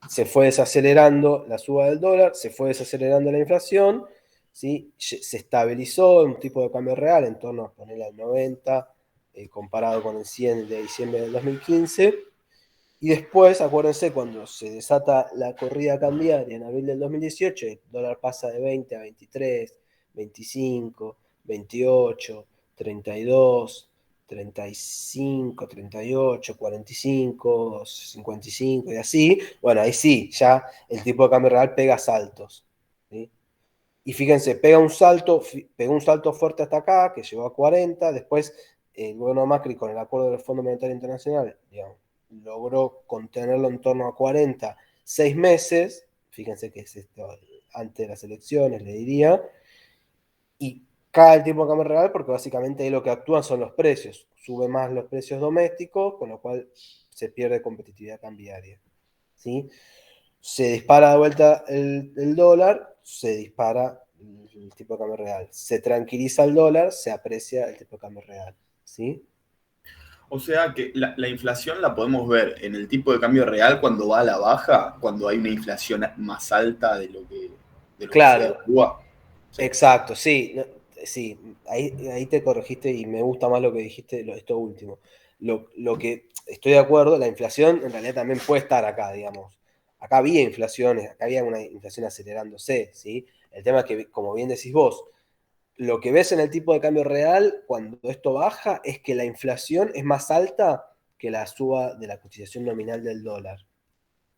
se fue desacelerando la suba del dólar, se fue desacelerando la inflación, ¿sí? Se estabilizó en un tipo de cambio real en torno a ponerle al 90, comparado con el 100 de diciembre del 2015. Y después, acuérdense, cuando se desata la corrida cambiaria en abril del 2018, el dólar pasa de 20 a 23, 25, 28, 32, 35, 38, 45, 55 y así. Bueno, ahí sí, ya el tipo de cambio real pega saltos, ¿sí? Y fíjense, pegó un salto fuerte hasta acá, que llegó a 40, después el gobierno Macri con el acuerdo del Fondo Monetario Internacional, digamos, logró contenerlo en torno a 40, 6 meses, fíjense que es esto antes de las elecciones, le diría, y cae el tipo de cambio real porque básicamente ahí lo que actúan son los precios, suben más los precios domésticos, con lo cual se pierde competitividad cambiaria, ¿sí? Se dispara de vuelta el dólar, se dispara el tipo de cambio real. Se tranquiliza el dólar, se aprecia el tipo de cambio real, ¿sí? O sea que la inflación la podemos ver en el tipo de cambio real cuando va a la baja, cuando hay una inflación más alta de lo que se Claro, evalúa. Sí. exacto, sí, sí, ahí te corregiste y me gusta más lo que dijiste, esto último. Lo que estoy de acuerdo, la inflación en realidad también puede estar acá, digamos. Acá había inflaciones, acá había una inflación acelerándose, ¿sí? El tema es que, como bien decís vos, lo que ves en el tipo de cambio real cuando esto baja es que la inflación es más alta que la suba de la cotización nominal del dólar,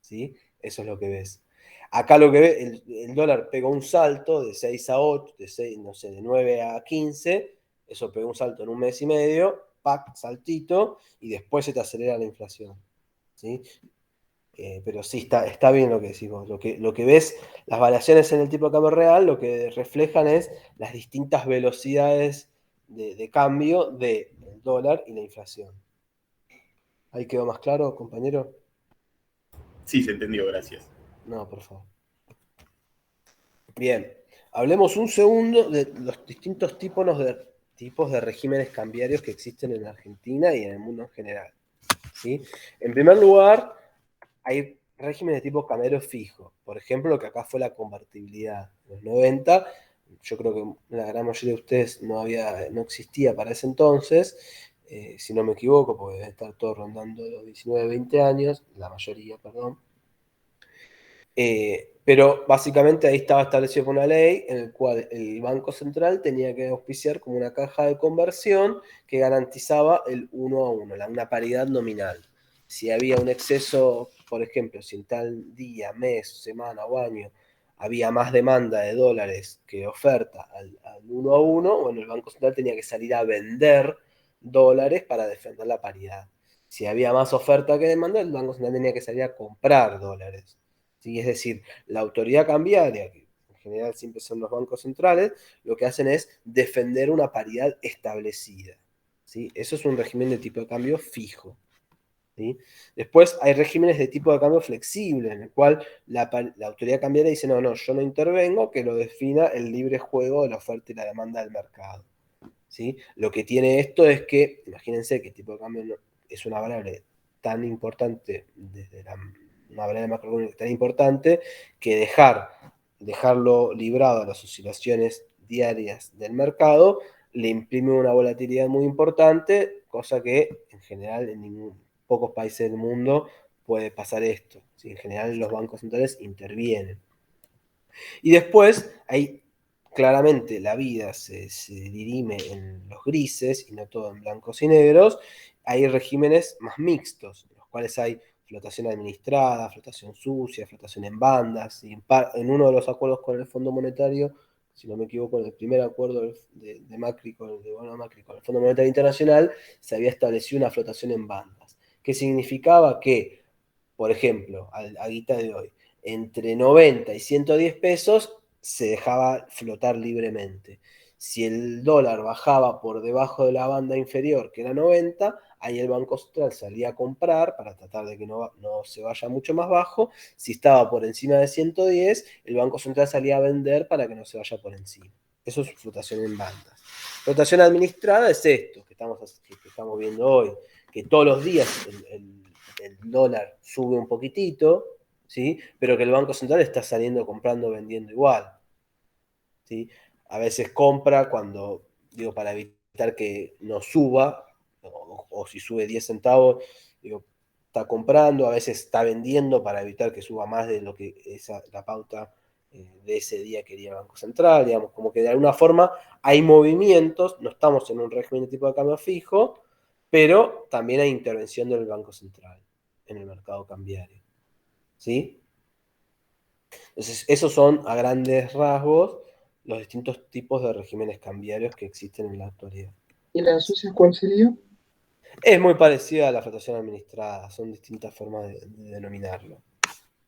¿sí? Eso es lo que ves. Acá lo que ves, el dólar pegó un salto de 6 a 8, de 6, no sé, de 9 a 15, eso pegó un salto en un mes y medio, ¡pac!, saltito, y después se te acelera la inflación, ¿sí? Pero sí, está bien lo que decís vos. Lo que ves, las variaciones en el tipo de cambio real, lo que reflejan es las distintas velocidades de cambio del dólar y la inflación. ¿Ahí quedó más claro, compañero? Sí, se entendió, gracias. No, por favor. Bien, hablemos un segundo de los distintos tipos de regímenes cambiarios que existen en Argentina y en el mundo en general, ¿sí? En primer lugar, hay regímenes de tipo cambiario fijo. Por ejemplo, lo que acá fue la convertibilidad. En los 90, yo creo que la gran mayoría de ustedes no existía para ese entonces, si no me equivoco, porque debe estar todo rondando los 19, 20 años, la mayoría, perdón. Pero básicamente ahí estaba establecido por una ley en la cual el Banco Central tenía que auspiciar como una caja de conversión que garantizaba el 1 a 1, una paridad nominal. Si había un exceso, por ejemplo, si en tal día, mes, semana o año había más demanda de dólares que oferta al 1 a 1, bueno, el Banco Central tenía que salir a vender dólares para defender la paridad. Si había más oferta que demanda, el Banco Central tenía que salir a comprar dólares. ¿Sí? Es decir, la autoridad cambiaria, que en general siempre son los bancos centrales, lo que hacen es defender una paridad establecida, ¿sí? Eso es un régimen de tipo de cambio fijo, ¿sí? Después hay regímenes de tipo de cambio flexible, en el cual la autoridad cambiaria dice, no, yo no intervengo, que lo defina el libre juego de la oferta y la demanda del mercado, ¿sí? Lo que tiene esto es que, imagínense que el tipo de cambio es una variable tan importante desde una variable macroeconómica tan importante que dejarlo librado a las oscilaciones diarias del mercado le imprime una volatilidad muy importante, cosa que en general pocos países del mundo puede pasar esto. ¿Sí? En general los bancos centrales intervienen. Y después, ahí claramente la vida se dirime en los grises y no todo en blancos y negros. Hay regímenes más mixtos, en los cuales hay flotación administrada, flotación sucia, flotación en bandas. Y en uno de los acuerdos con el Fondo Monetario, si no me equivoco, en el primer acuerdo de Macri con el Fondo Monetario Internacional, se había establecido una flotación en bandas. ¿Qué significaba? Que, por ejemplo, a guita de hoy, entre 90 y 110 pesos se dejaba flotar libremente. Si el dólar bajaba por debajo de la banda inferior, que era 90, ahí el Banco Central salía a comprar para tratar de que no se vaya mucho más bajo. Si estaba por encima de 110, el Banco Central salía a vender para que no se vaya por encima. Eso es flotación en bandas. Flotación administrada es esto que estamos viendo hoy, que todos los días el dólar sube un poquitito, ¿sí? Pero que el Banco Central está saliendo comprando, vendiendo igual, ¿sí? A veces compra para evitar que no suba, o si sube 10 centavos, está comprando, a veces está vendiendo para evitar que suba más de lo que la pauta de ese día quería el Banco Central, digamos, como que de alguna forma hay movimientos, no estamos en un régimen de tipo de cambio fijo, pero también hay intervención del Banco Central en el mercado cambiario, ¿sí? Entonces, esos son a grandes rasgos los distintos tipos de regímenes cambiarios que existen en la actualidad. ¿Y la sucia cuál sería? Es muy parecida a la flotación administrada, son distintas formas de denominarlo,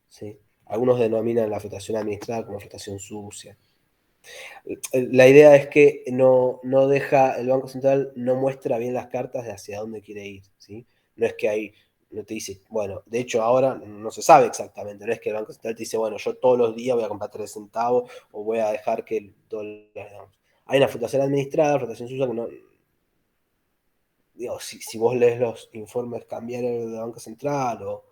¿sí? Algunos denominan la flotación administrada como flotación sucia. La idea es que el Banco Central no muestra bien las cartas de hacia dónde quiere ir, ¿sí? No es que no te dice, bueno, de hecho ahora no se sabe exactamente, no es que el Banco Central te dice, bueno, yo todos los días voy a comprar 3 centavos o voy a dejar que el dólar, digamos. Hay una flotación administrada, flotación sucia que no, digo, si vos lees los informes cambiarios del Banco Central o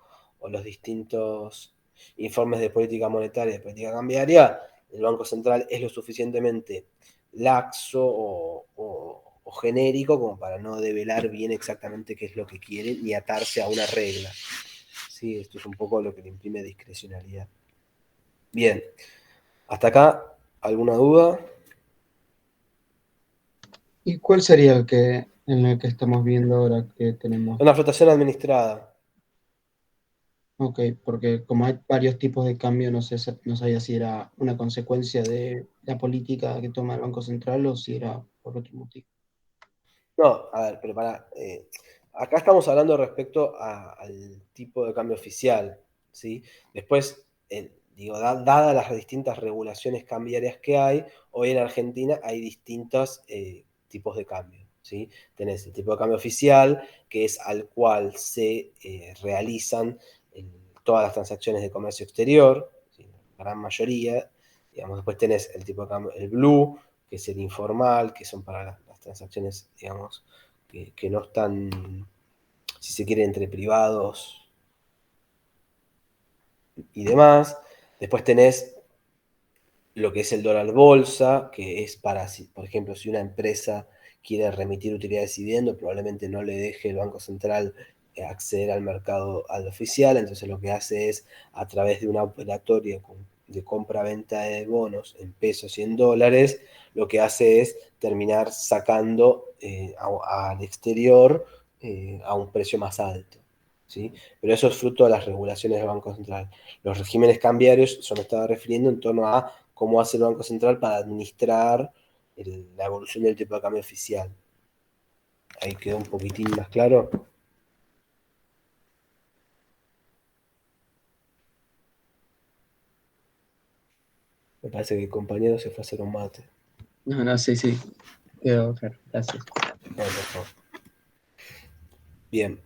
los distintos informes de política monetaria y de política cambiaria, el Banco Central es lo suficientemente laxo o genérico como para no develar bien exactamente qué es lo que quiere ni atarse a una regla. Sí, esto es un poco lo que le imprime discrecionalidad. Bien, hasta acá, ¿alguna duda? ¿Y cuál sería en el que estamos viendo ahora que tenemos? Una flotación administrada. Ok, porque como hay varios tipos de cambio, no sabía si era una consecuencia de la política que toma el Banco Central o si era por otro motivo. No, a ver, pero acá estamos hablando respecto al tipo de cambio oficial, ¿sí? Después, dadas las distintas regulaciones cambiarias que hay, hoy en Argentina hay distintos tipos de cambio, ¿sí? Tenés el tipo de cambio oficial, que es al cual se realizan todas las transacciones de comercio exterior, ¿sí? La gran mayoría. Digamos, después tenés el tipo de cambio, el blue, que es el informal, que son para las transacciones, digamos, que no están, si se quiere, entre privados y demás. Después tenés lo que es el dólar bolsa, que es para, por ejemplo, si una empresa quiere remitir utilidades y dividendos, probablemente no le deje el Banco Central acceder al mercado al oficial, entonces lo que hace es, a través de una operatoria de compra-venta de bonos en pesos y en dólares, lo que hace es terminar sacando al exterior a un precio más alto, ¿sí? Pero eso es fruto de las regulaciones del Banco Central. Los regímenes cambiarios, yo me estaba refiriendo en torno a cómo hace el Banco Central para administrar la evolución del tipo de cambio oficial. Ahí quedó un poquitín más claro. Me parece que el compañero se fue a hacer un mate. No, sí, quedó claro, gracias. No, por favor. Bien.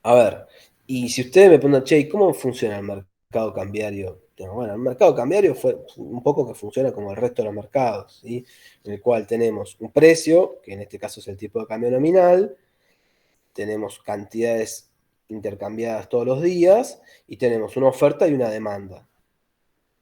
A ver, y si ustedes me preguntan, che, ¿cómo funciona el mercado cambiario? Bueno, el mercado cambiario fue un poco que funciona como el resto de los mercados, ¿sí? En el cual tenemos un precio, que en este caso es el tipo de cambio nominal, tenemos cantidades intercambiadas todos los días y tenemos una oferta y una demanda,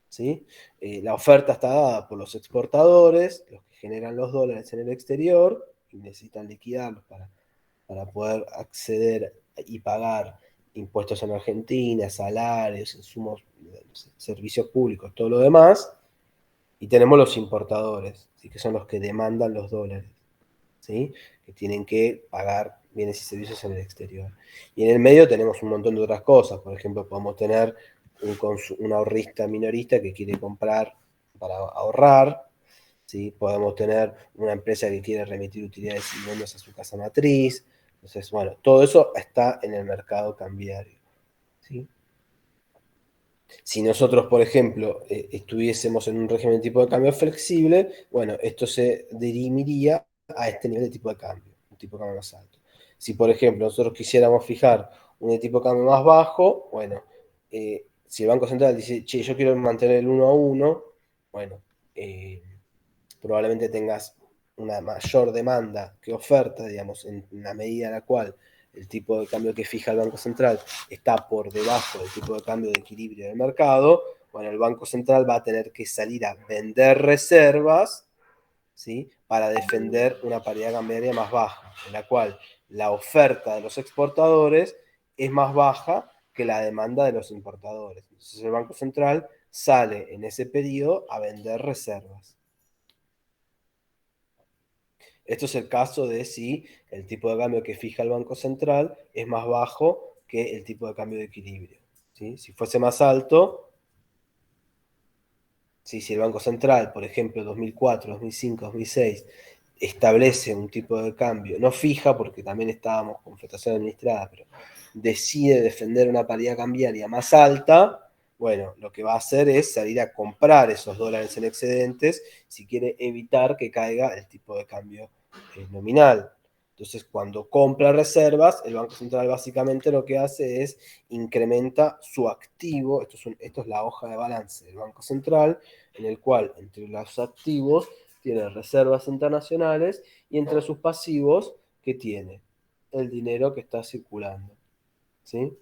¿sí? La oferta está dada por los exportadores, los que generan los dólares en el exterior y necesitan liquidarlos para poder acceder y pagar impuestos en Argentina, salarios, insumos, servicios públicos, todo lo demás, y tenemos los importadores, ¿sí? Que son los que demandan los dólares, ¿sí? Que tienen que pagar bienes y servicios en el exterior. Y en el medio tenemos un montón de otras cosas. Por ejemplo, podemos tener un ahorrista minorista que quiere comprar para ahorrar, ¿sí? Podemos tener una empresa que quiere remitir utilidades y dividendos a su casa matriz. Entonces, bueno, todo eso está en el mercado cambiario, ¿sí? Si nosotros, por ejemplo, estuviésemos en un régimen de tipo de cambio flexible, bueno, esto se dirimiría a este nivel de tipo de cambio, un tipo de cambio más alto. Si, por ejemplo, nosotros quisiéramos fijar un tipo de cambio más bajo, bueno, si el Banco Central dice, che, yo quiero mantener el 1 a 1, bueno, probablemente tengas una mayor demanda que oferta, digamos, en la medida en la cual el tipo de cambio que fija el Banco Central está por debajo del tipo de cambio de equilibrio del mercado. Bueno, el Banco Central va a tener que salir a vender reservas, ¿sí? Para defender una paridad cambiaria más baja, en la cual la oferta de los exportadores es más baja que la demanda de los importadores. Entonces el Banco Central sale en ese periodo a vender reservas. Esto es el caso de si el tipo de cambio que fija el Banco Central es más bajo que el tipo de cambio de equilibrio, ¿sí? Si fuese más alto, ¿sí? Si el Banco Central, por ejemplo, 2004, 2005, 2006, establece un tipo de cambio, no fija, porque también estábamos con flotación administrada, pero decide defender una paridad cambiaria más alta, bueno, lo que va a hacer es salir a comprar esos dólares en excedentes si quiere evitar que caiga el tipo de cambio nominal. Entonces, cuando compra reservas, el Banco Central básicamente lo que hace es incrementa su activo, esto es la hoja de balance del Banco Central, en el cual entre los activos tiene reservas internacionales y entre sus pasivos, ¿qué tiene? El dinero que está circulando, ¿sí?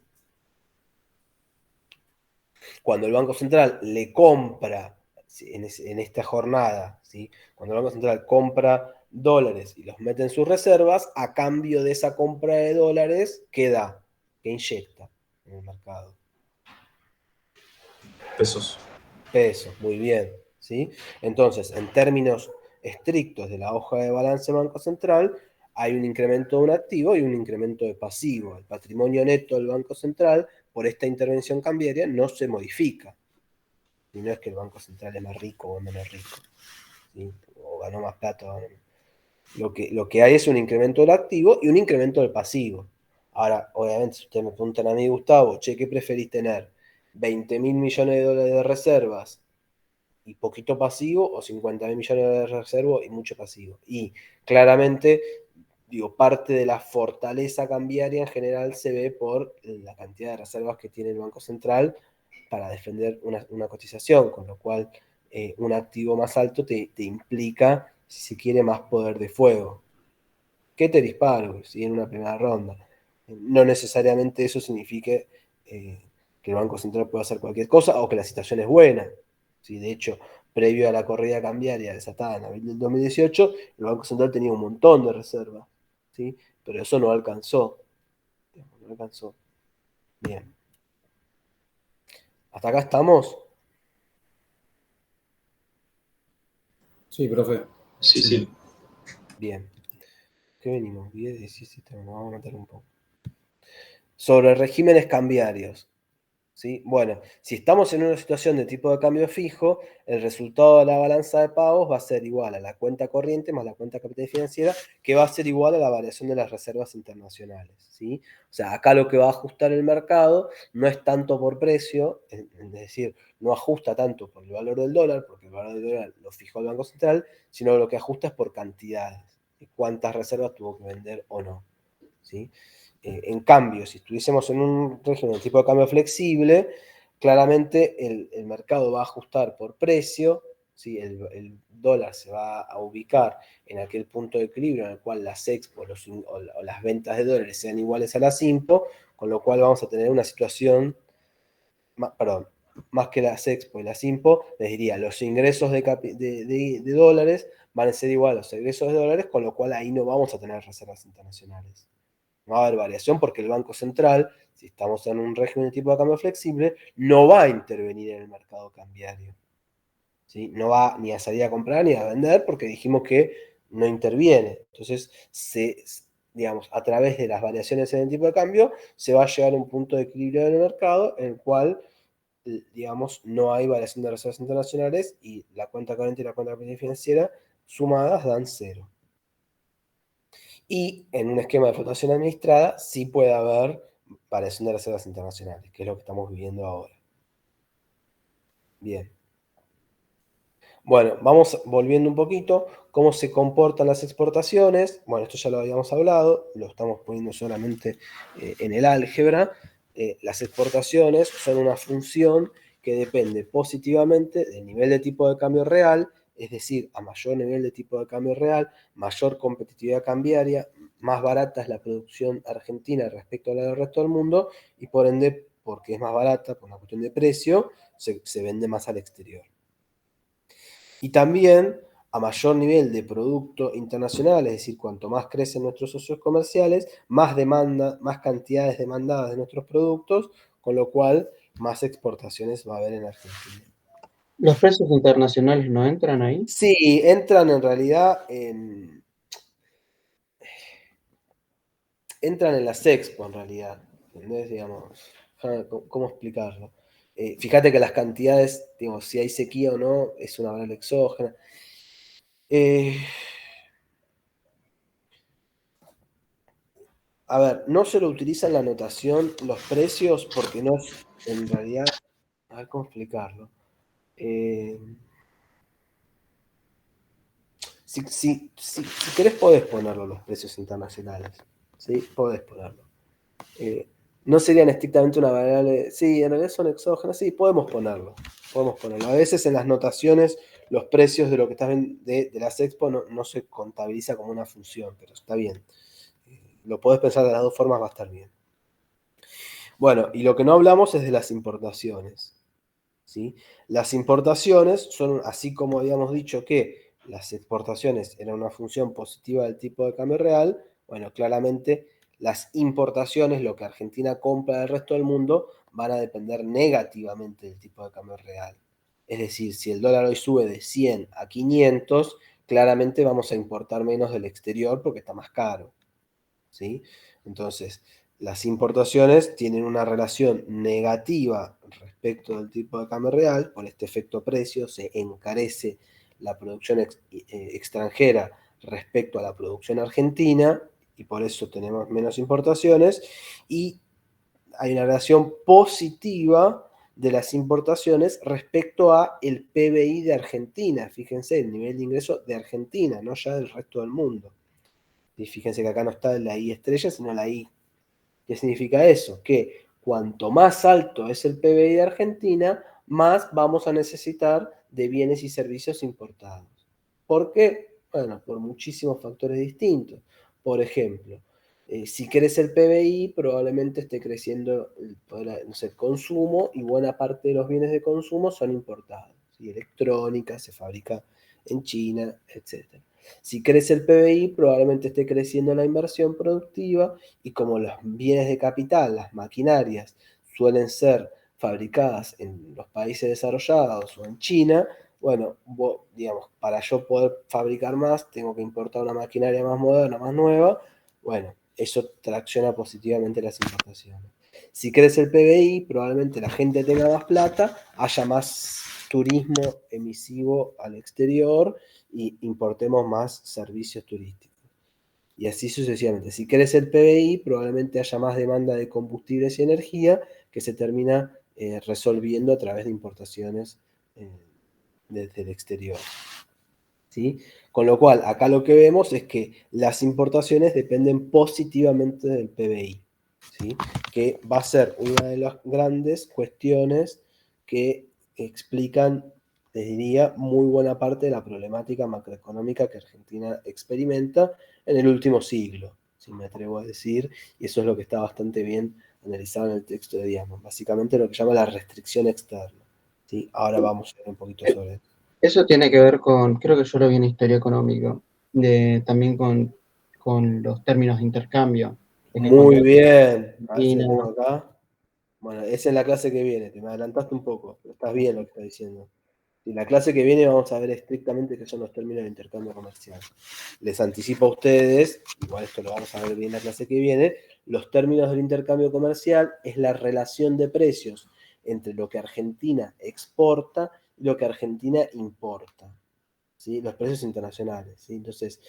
Cuando el Banco Central le compra, en esta jornada, ¿sí? Cuando el Banco Central compra dólares y los mete en sus reservas, a cambio de esa compra de dólares, ¿qué da? ¿Qué inyecta en el mercado? Pesos. Pesos, muy bien, ¿sí? Entonces, en términos estrictos de la hoja de balance Banco Central, hay un incremento de un activo y un incremento de pasivo. El patrimonio neto del Banco Central, por esta intervención cambiaria, no se modifica. Y no es que el Banco Central es más rico o menos rico, ¿sí? O ganó más plata. Lo que hay es un incremento del activo y un incremento del pasivo. Ahora, obviamente, si ustedes me preguntan a mí, Gustavo, che, ¿qué preferís tener? ¿20.000 millones de dólares de reservas y poquito pasivo, o 50.000 millones de reservas y mucho pasivo? Y claramente, digo, parte de la fortaleza cambiaria en general se ve por la cantidad de reservas que tiene el Banco Central para defender una cotización, con lo cual un activo más alto te implica, si se quiere, más poder de fuego. ¿Qué te disparo? ¿Sí? En una primera ronda. No necesariamente eso signifique que el Banco Central pueda hacer cualquier cosa o que la situación es buena. ¿Sí? De hecho, previo a la corrida cambiaria desatada en abril del 2018, el Banco Central tenía un montón de reservas, ¿sí? Pero eso no alcanzó. No alcanzó. Bien. ¿Hasta acá estamos? Sí, profe. Sí. Bien. ¿Qué venimos? 10, 17, vamos a meter un poco. Sobre regímenes cambiarios, ¿sí? Bueno, si estamos en una situación de tipo de cambio fijo, el resultado de la balanza de pagos va a ser igual a la cuenta corriente más la cuenta capital financiera, que va a ser igual a la variación de las reservas internacionales, ¿sí? O sea, acá lo que va a ajustar el mercado no es tanto por precio, es decir, no ajusta tanto por el valor del dólar, porque el valor del dólar lo fijó el Banco Central, sino lo que ajusta es por cantidades, cuántas reservas tuvo que vender o no, ¿sí? En cambio, si estuviésemos en un régimen de tipo de cambio flexible, claramente el mercado va a ajustar por precio, ¿sí? El dólar se va a ubicar en aquel punto de equilibrio en el cual las expo o las ventas de dólares sean iguales a las impo, con lo cual vamos a tener una situación, más que las expo y las impo, les diría, los ingresos de dólares van a ser iguales a los egresos de dólares, con lo cual ahí no vamos a tener reservas internacionales. No va a haber variación porque el Banco Central, si estamos en un régimen de tipo de cambio flexible, no va a intervenir en el mercado cambiario. ¿Sí? No va ni a salir a comprar ni a vender porque dijimos que no interviene. Entonces, digamos, a través de las variaciones en el tipo de cambio, se va a llegar a un punto de equilibrio del mercado en el cual, digamos, no hay variación de reservas internacionales y la cuenta corriente y la cuenta financiera sumadas dan 0. Y en un esquema de flotación administrada sí puede haber variación de reservas internacionales, que es lo que estamos viviendo ahora. Bien. Bueno, vamos volviendo un poquito, cómo se comportan las exportaciones. Bueno, esto ya lo habíamos hablado, lo estamos poniendo solamente en el álgebra. Las exportaciones son una función que depende positivamente del nivel de tipo de cambio real, es decir, a mayor nivel de tipo de cambio real, mayor competitividad cambiaria, más barata es la producción argentina respecto a la del resto del mundo y por ende, porque es más barata, por una cuestión de precio, se vende más al exterior. Y también a mayor nivel de producto internacional, es decir, cuanto más crecen nuestros socios comerciales, más demanda, más cantidades demandadas de nuestros productos, con lo cual más exportaciones va a haber en Argentina. ¿Los precios internacionales no entran ahí? Sí, entran en realidad entran en las expo en realidad. ¿Entendés? Digamos, ¿cómo explicarlo? Fíjate que las cantidades, digamos, si hay sequía o no, es una variable exógena. A ver, no se lo utiliza en la notación los precios porque no es, en realidad, a ver cómo explicarlo. Si querés podés ponerlo los precios internacionales, ¿sí? Podés ponerlo. No serían estrictamente una variable, sí, en realidad son exógenas, sí, podemos ponerlo. A veces en las notaciones los precios de lo que estás de las expo no se contabiliza como una función, pero está bien. Lo podés pensar de las dos formas, va a estar bien. Bueno, y lo que no hablamos es de las importaciones, ¿sí? Las importaciones son, así como habíamos dicho que las exportaciones eran una función positiva del tipo de cambio real, bueno, claramente las importaciones, lo que Argentina compra del resto del mundo, van a depender negativamente del tipo de cambio real. Es decir, si el dólar hoy sube de 100 a 500, claramente vamos a importar menos del exterior porque está más caro, ¿sí? Entonces, las importaciones tienen una relación negativa respecto del tipo de cambio real, por este efecto precio se encarece la producción extranjera respecto a la producción argentina y por eso tenemos menos importaciones y hay una relación positiva de las importaciones respecto a el PBI de Argentina, fíjense, el nivel de ingreso de Argentina, no ya del resto del mundo. Y fíjense que acá no está la I estrella, sino la I. ¿Qué significa eso? Que cuanto más alto es el PBI de Argentina, más vamos a necesitar de bienes y servicios importados. ¿Por qué? Bueno, por muchísimos factores distintos. Por ejemplo, si crece el PBI, probablemente esté creciendo el consumo y buena parte de los bienes de consumo son importados. ¿Sí? Electrónica se fabrica en China, etc. Si crece el PBI, probablemente esté creciendo la inversión productiva y como los bienes de capital, las maquinarias, suelen ser fabricadas en los países desarrollados o en China, bueno, digamos, para yo poder fabricar más, tengo que importar una maquinaria más moderna, más nueva, bueno, eso tracciona positivamente las importaciones. Si crece el PBI, probablemente la gente tenga más plata, haya más turismo emisivo al exterior y importemos más servicios turísticos. Y así sucesivamente. Si crece el PBI, probablemente haya más demanda de combustibles y energía que se termina resolviendo a través de importaciones desde el exterior. ¿Sí? Con lo cual, acá lo que vemos es que las importaciones dependen positivamente del PBI, ¿sí? Que va a ser una de las grandes cuestiones que explican, les diría, muy buena parte de la problemática macroeconómica que Argentina experimenta en el último siglo, si me atrevo a decir, y eso es lo que está bastante bien analizado en el texto de Diamond, básicamente lo que llama la restricción externa, ¿sí? Ahora vamos a ver un poquito sobre eso. Eso tiene que ver con, creo que yo lo vi en Historia Económica, también con los términos de intercambio. Muy bien. A ver si lo Argentina. tengo acá. Bueno, esa es la clase que viene, te me adelantaste un poco, pero estás bien lo que estás diciendo. Y la clase que viene vamos a ver estrictamente qué son los términos de intercambio comercial. Les anticipo a ustedes, igual esto lo vamos a ver bien en la clase que viene, los términos del intercambio comercial es la relación de precios entre lo que Argentina exporta y lo que Argentina importa. ¿Sí? Los precios internacionales. ¿Sí? Entonces,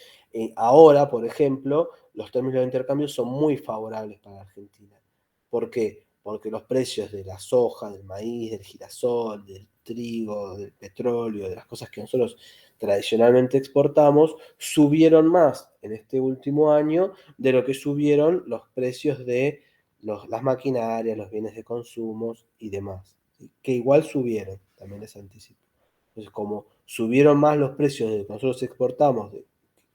ahora, por ejemplo, los términos de intercambio son muy favorables para Argentina. ¿Por qué? Porque los precios de la soja, del maíz, del girasol, del trigo, del petróleo, de las cosas que nosotros tradicionalmente exportamos, subieron más en este último año de lo que subieron los precios de las maquinarias, los bienes de consumo y demás. ¿Sí? Que igual subieron, también les anticipo. Entonces, como subieron más los precios de lo que nosotros exportamos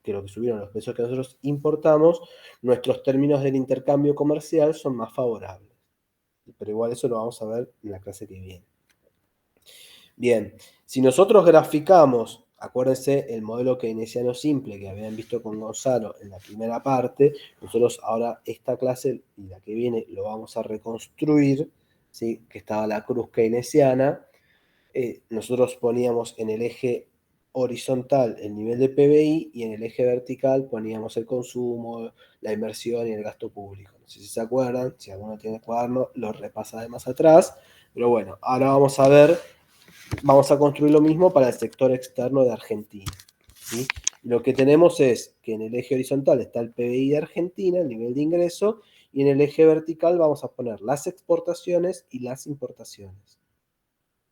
que lo que subieron los precios que nosotros importamos, nuestros términos del intercambio comercial son más favorables. Pero igual eso lo vamos a ver en la clase que viene. Bien, si nosotros graficamos, acuérdense el modelo keynesiano simple que habían visto con Gonzalo en la primera parte, nosotros ahora esta clase y la que viene lo vamos a reconstruir, ¿sí? Que estaba la cruz keynesiana. Nosotros poníamos en el eje horizontal el nivel de PBI y en el eje vertical poníamos el consumo, la inversión y el gasto público. No sé si se acuerdan, si alguno tiene el cuaderno, lo repasa de más atrás. Pero bueno, ahora vamos a ver, vamos a construir lo mismo para el sector externo de Argentina. ¿Sí? Lo que tenemos es que en el eje horizontal está el PBI de Argentina, el nivel de ingreso, y en el eje vertical vamos a poner las exportaciones y las importaciones.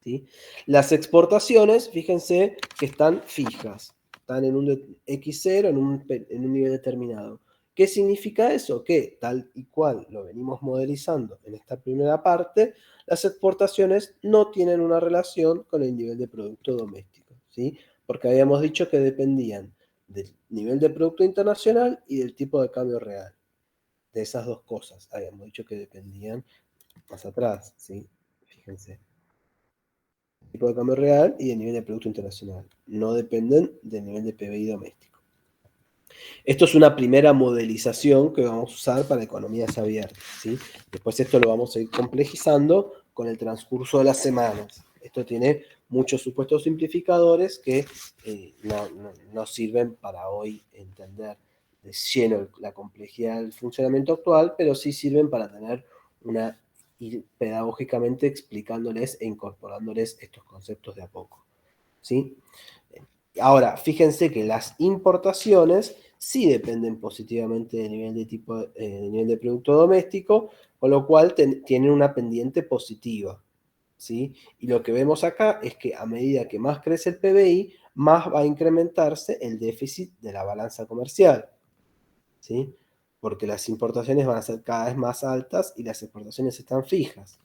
¿Sí? Las exportaciones, fíjense que están fijas, están en un X0, en un nivel determinado. ¿Qué significa eso? Que tal y cual lo venimos modelizando en esta primera parte, las exportaciones no tienen una relación con el nivel de producto doméstico, ¿sí? Porque habíamos dicho que dependían del nivel de producto internacional y del tipo de cambio real. De esas dos cosas habíamos dicho que dependían más atrás, ¿sí? Fíjense. Tipo de cambio real y del nivel de producto internacional. No dependen del nivel de PBI doméstico. Esto es una primera modelización que vamos a usar para economías abiertas, ¿sí? Después esto lo vamos a ir complejizando con el transcurso de las semanas. Esto tiene muchos supuestos simplificadores que no sirven para hoy entender de lleno la complejidad del funcionamiento actual, pero sí sirven para tener ir pedagógicamente explicándoles e incorporándoles estos conceptos de a poco, ¿sí? Ahora, fíjense que las importaciones sí dependen positivamente del nivel de nivel de producto doméstico, con lo cual tienen una pendiente positiva, ¿sí? Y lo que vemos acá es que a medida que más crece el PBI, más va a incrementarse el déficit de la balanza comercial, ¿sí? Porque las importaciones van a ser cada vez más altas y las exportaciones están fijas,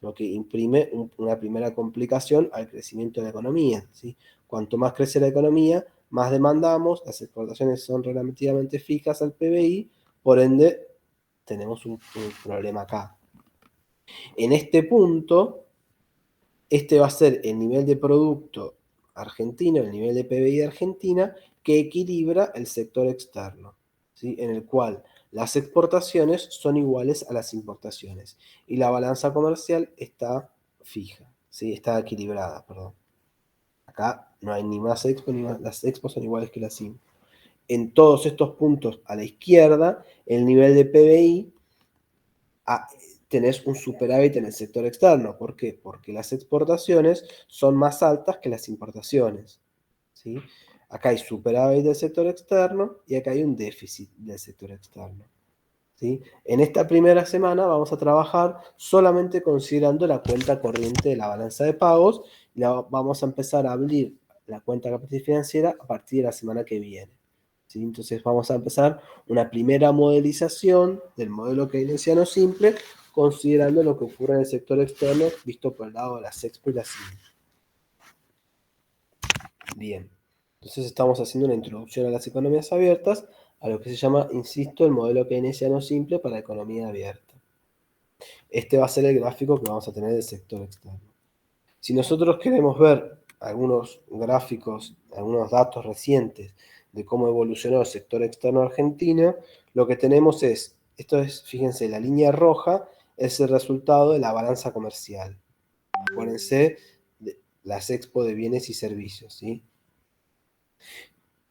lo que imprime una primera complicación al crecimiento de la economía, ¿sí? Cuanto más crece la economía, más demandamos, las exportaciones son relativamente fijas al PBI, por ende tenemos un problema acá. En este punto, este va a ser el nivel de producto argentino, el nivel de PBI de Argentina, que equilibra el sector externo, ¿sí? En el cual las exportaciones son iguales a las importaciones y la balanza comercial está fija, ¿sí? Está equilibrada, perdón. Acá no hay ni más expo ni más, las expos son iguales que las impos. En todos estos puntos a la izquierda, el nivel de PBI, tenés un superávit en el sector externo. ¿Por qué? Porque las exportaciones son más altas que las importaciones, ¿sí? Acá hay superávit del sector externo y acá hay un déficit del sector externo, ¿sí? En esta primera semana vamos a trabajar solamente considerando la cuenta corriente de la balanza de pagos y vamos a empezar a abrir la cuenta capital financiera a partir de la semana que viene, ¿sí? Entonces vamos a empezar una primera modelización del modelo keynesiano simple considerando lo que ocurre en el sector externo visto por el lado de las expo y las IMPO. Bien, entonces estamos haciendo una introducción a las economías abiertas, a lo que se llama, insisto, el modelo keynesiano simple para economía abierta. Este va a ser el gráfico que vamos a tener del sector externo. Si nosotros queremos ver algunos gráficos, algunos datos recientes de cómo evolucionó el sector externo argentino, lo que tenemos es Esto es, fíjense, la línea roja es el resultado de la balanza comercial. Acuérdense, las expo de bienes y servicios, ¿sí?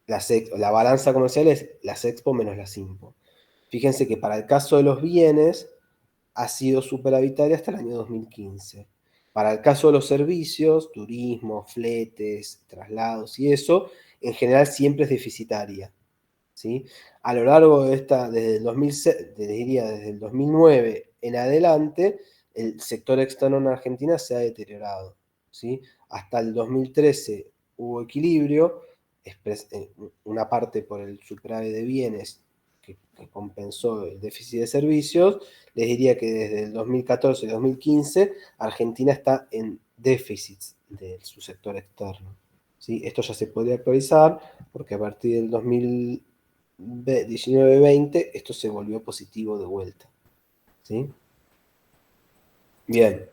La balanza comercial es las expo menos las impo. Fíjense que para el caso de los bienes ha sido superavitaria hasta el año 2015. Para el caso de los servicios, turismo, fletes, traslados y eso, en general siempre es deficitaria, ¿sí? A lo largo de desde el 2006, diría desde el 2009 en adelante, el sector externo en Argentina se ha deteriorado, ¿sí? Hasta el 2013 hubo equilibrio, una parte por el superávit de bienes que compensó el déficit de servicios. Les diría que desde el 2014 y 2015 Argentina está en déficit de su sector externo, ¿sí? Esto ya se puede actualizar porque a partir del 2019-20 esto se volvió positivo de vuelta, ¿sí? Bien.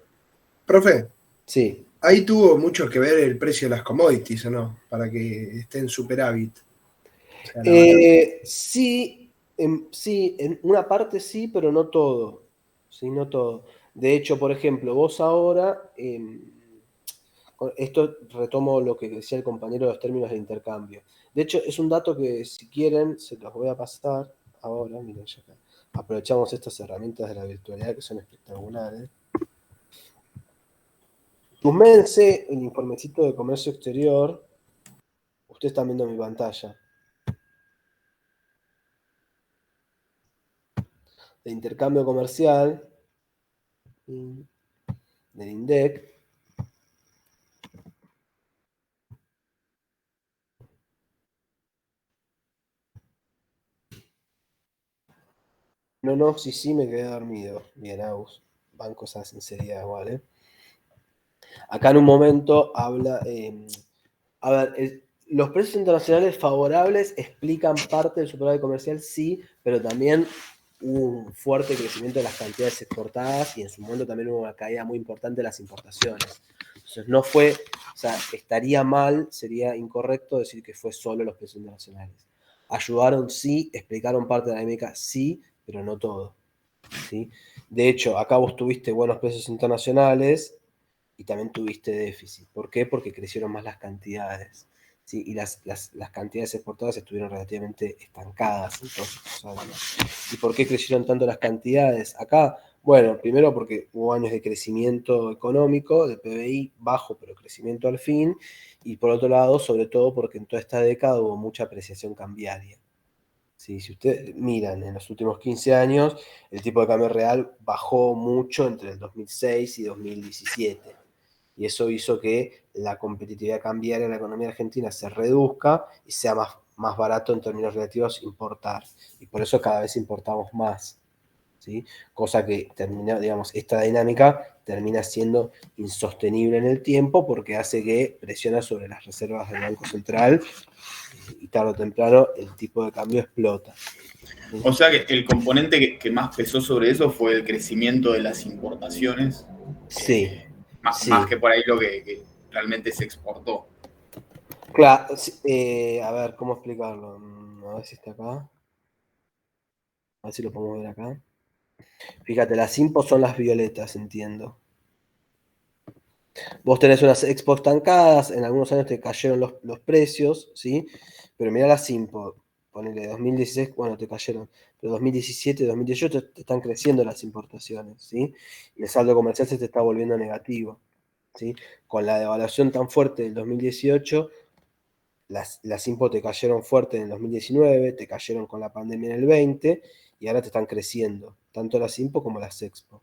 Profe, Sí. ahí tuvo mucho que ver el precio de las commodities, ¿o no? Para que esté en superávit. O sea, la balanza. Sí, sí, en una parte sí, pero no todo. Sí, no todo. De hecho, por ejemplo, vos ahora, esto retomo lo que decía el compañero de los términos de intercambio. De hecho, es un dato que si quieren, se los voy a pasar ahora. Miren, ya acá. Aprovechamos estas herramientas de la virtualidad que son espectaculares. Chusméense el informecito de comercio exterior. Ustedes están viendo mi pantalla. De intercambio comercial del INDEC. No, sí, me quedé dormido. Bien, Agus. Bancos a sinceridad igual, ¿eh? Acá en un momento habla... a ver, los precios internacionales favorables explican parte del superávit comercial, sí, pero también hubo un fuerte crecimiento de las cantidades exportadas y en su momento también hubo una caída muy importante de las importaciones. Entonces no fue, o sea, estaría mal, sería incorrecto decir que fue solo los precios internacionales. Ayudaron, sí, explicaron parte de la dinámica, sí, pero no todo, ¿sí? De hecho, acá vos tuviste buenos precios internacionales y también tuviste déficit. ¿Por qué? Porque crecieron más las cantidades, ¿sí? Y las cantidades exportadas estuvieron relativamente estancadas. Entonces, ¿y por qué crecieron tanto las cantidades? Acá, bueno, primero porque hubo años de crecimiento económico, de PBI bajo, pero crecimiento al fin. Y por otro lado, sobre todo porque en toda esta década hubo mucha apreciación cambiaria. Sí, si ustedes miran en los últimos 15 años, el tipo de cambio real bajó mucho entre el 2006 y 2017. Y eso hizo que la competitividad cambiaria en la economía argentina se reduzca y sea más barato en términos relativos importar. Y por eso cada vez importamos más, ¿sí? Cosa que termina, digamos, esta dinámica termina siendo insostenible en el tiempo porque hace que presiona sobre las reservas del Banco Central y tarde o temprano el tipo de cambio explota. ¿Sí? O sea que el componente que más pesó sobre eso fue el crecimiento de las importaciones. Sí. Más que por ahí lo que realmente se exportó. Claro, a ver, ¿cómo explicarlo? A ver si está acá. A ver si lo podemos ver acá. Fíjate, las impo son las violetas, entiendo. Vos tenés unas expo estancadas, en algunos años te cayeron los precios, ¿sí? Pero mirá las impo, ponele 2016, bueno, te cayeron, pero 2017, 2018 te están creciendo las importaciones, ¿sí? Y el saldo comercial se te está volviendo negativo, ¿sí? Con la devaluación tan fuerte del 2018, las impo te cayeron fuerte en el 2019, te cayeron con la pandemia en el 20 y ahora te están creciendo, tanto las impo como las expo,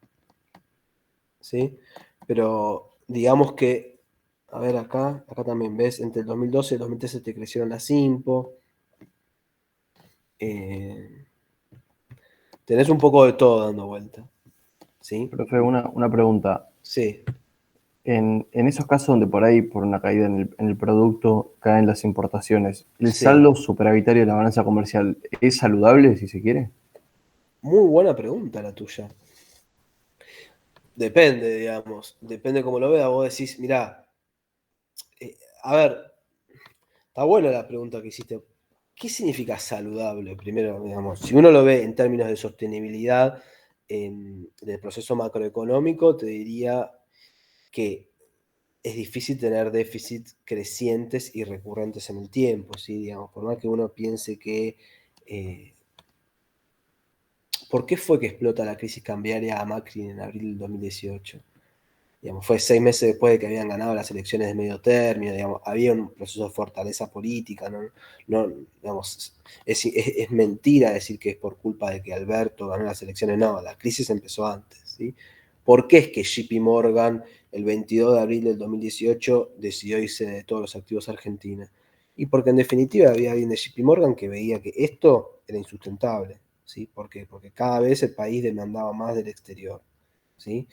¿sí? Pero digamos que, a ver acá también ves, entre el 2012 y el 2013 te crecieron las impo. Tenés un poco de todo dando vuelta, ¿sí? Profe, una pregunta. Sí. En esos casos donde por ahí, por una caída en el producto, caen las importaciones, ¿el Sí. saldo superavitario de la balanza comercial es saludable, si se quiere? Muy buena pregunta la tuya. Depende, digamos. Depende cómo lo veas. Vos decís, mirá, a ver, está buena la pregunta que hiciste. ¿qué significa saludable? Primero, digamos, si uno lo ve en términos de sostenibilidad del proceso macroeconómico, te diría que es difícil tener déficits crecientes y recurrentes en el tiempo, ¿sí? Digamos, por más que uno piense que... ¿por qué fue que explota la crisis cambiaria a Macri en abril del 2018? Digamos, fue 6 meses después de que habían ganado las elecciones de medio término, digamos, había un proceso de fortaleza política, digamos, es mentira decir que es por culpa de que Alberto ganó las elecciones, no, la crisis empezó antes, ¿sí? ¿Por qué es que JP Morgan el 22 de abril del 2018 decidió irse de todos los activos argentinos? Y porque en definitiva había alguien de JP Morgan que veía que esto era insustentable, ¿sí? ¿Por qué? Porque cada vez el país demandaba más del exterior, ¿sí?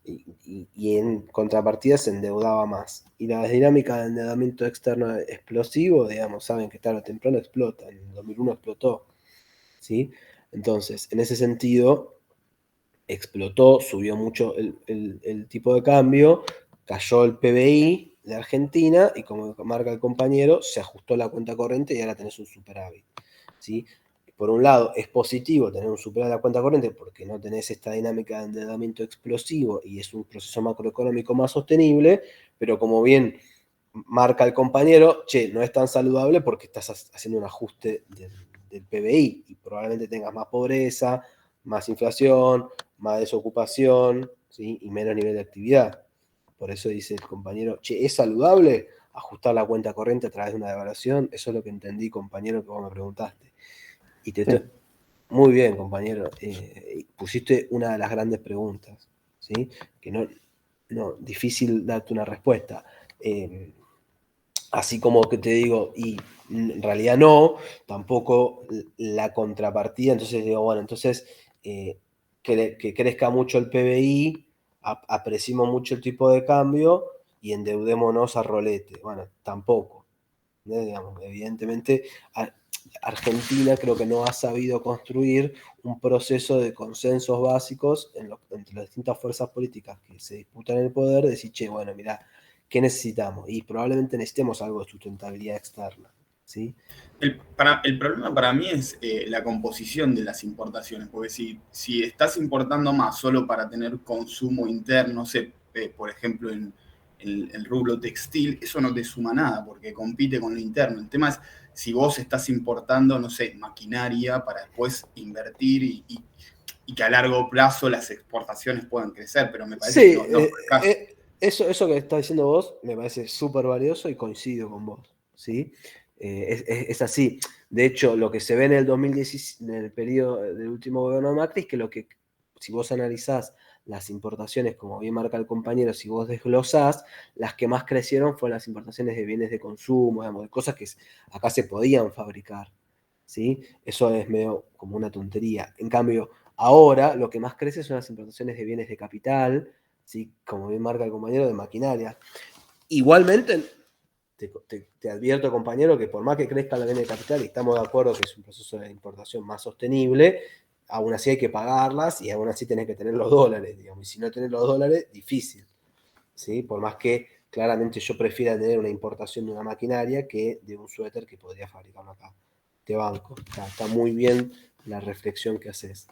Y en contrapartida se endeudaba más. Y la dinámica de endeudamiento externo explosivo, digamos, saben que tarde o temprano explota. En el 2001 explotó, ¿sí? Entonces, en ese sentido, explotó, subió mucho el tipo de cambio, cayó el PBI de Argentina y, como marca el compañero, se ajustó la cuenta corriente y ahora tenés un superávit, ¿sí? Por un lado, es positivo tener un superávit de la cuenta corriente porque no tenés esta dinámica de endeudamiento explosivo y es un proceso macroeconómico más sostenible, pero como bien marca el compañero, no es tan saludable porque estás haciendo un ajuste del PBI y probablemente tengas más pobreza, más inflación, más desocupación, ¿sí? Y menos nivel de actividad. Por eso dice el compañero, ¿es saludable ajustar la cuenta corriente a través de una devaluación? Eso es lo que entendí, compañero, que vos me preguntaste. Y te estoy... Muy bien, compañero. Pusiste una de las grandes preguntas, ¿sí? Que no, difícil darte una respuesta. Así como que te digo, y en realidad no, tampoco la contrapartida. Entonces digo, bueno, entonces que crezca mucho el PBI, apreciemos mucho el tipo de cambio y endeudémonos a rolete. Bueno, tampoco, ¿no? Digamos, evidentemente, Argentina creo que no ha sabido construir un proceso de consensos básicos entre las distintas fuerzas políticas que se disputan el poder, de decir, che, bueno, mirá, ¿qué necesitamos? Y probablemente necesitemos algo de sustentabilidad externa, ¿sí? El problema para mí es la composición de las importaciones, porque si estás importando más solo para tener consumo interno, no sé, por ejemplo, en el rubro textil, eso no te suma nada, porque compite con lo interno. El tema es si vos estás importando, no sé, maquinaria para después invertir y que a largo plazo las exportaciones puedan crecer, pero me parece Sí, que no fue el caso. eso que estás diciendo vos me parece súper valioso y coincido con vos, ¿sí? Es así. De hecho, lo que se ve en el 2017, en el periodo del último gobierno de Macri, es que si vos analizás las importaciones, como bien marca el compañero, si vos desglosás, las que más crecieron fueron las importaciones de bienes de consumo, digamos, de cosas que acá se podían fabricar, ¿sí? Eso es medio como una tontería. En cambio, ahora lo que más crece son las importaciones de bienes de capital, ¿sí? Como bien marca el compañero, de maquinaria. Igualmente, te advierto, compañero, que por más que crezca la bienes de capital, y estamos de acuerdo que es un proceso de importación más sostenible, aún así hay que pagarlas y aún así tenés que tener los dólares, digamos. Y si no tenés los dólares, difícil, ¿sí? Por más que claramente yo prefiera tener una importación de una maquinaria que de un suéter que podría fabricarlo acá. Te banco. Está muy bien la reflexión que haces.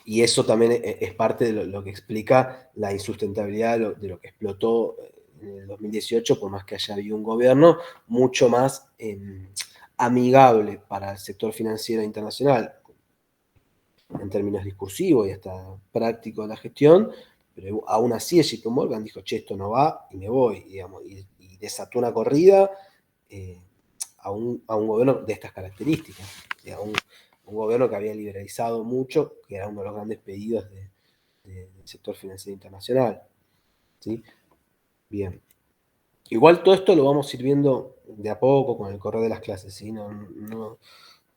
Y eso también es parte de lo que explica la insustentabilidad de lo que explotó en el 2018, por más que haya habido un gobierno mucho más amigable para el sector financiero internacional, en términos discursivos y hasta prácticos de la gestión, pero aún así JP Morgan dijo, che, esto no va y me voy, digamos, y desató una corrida a un gobierno de estas características, a un gobierno que había liberalizado mucho, que era uno de los grandes pedidos del sector financiero internacional, ¿sí? Bien. Igual todo esto lo vamos a ir viendo de a poco con el correr de las clases, ¿sí? No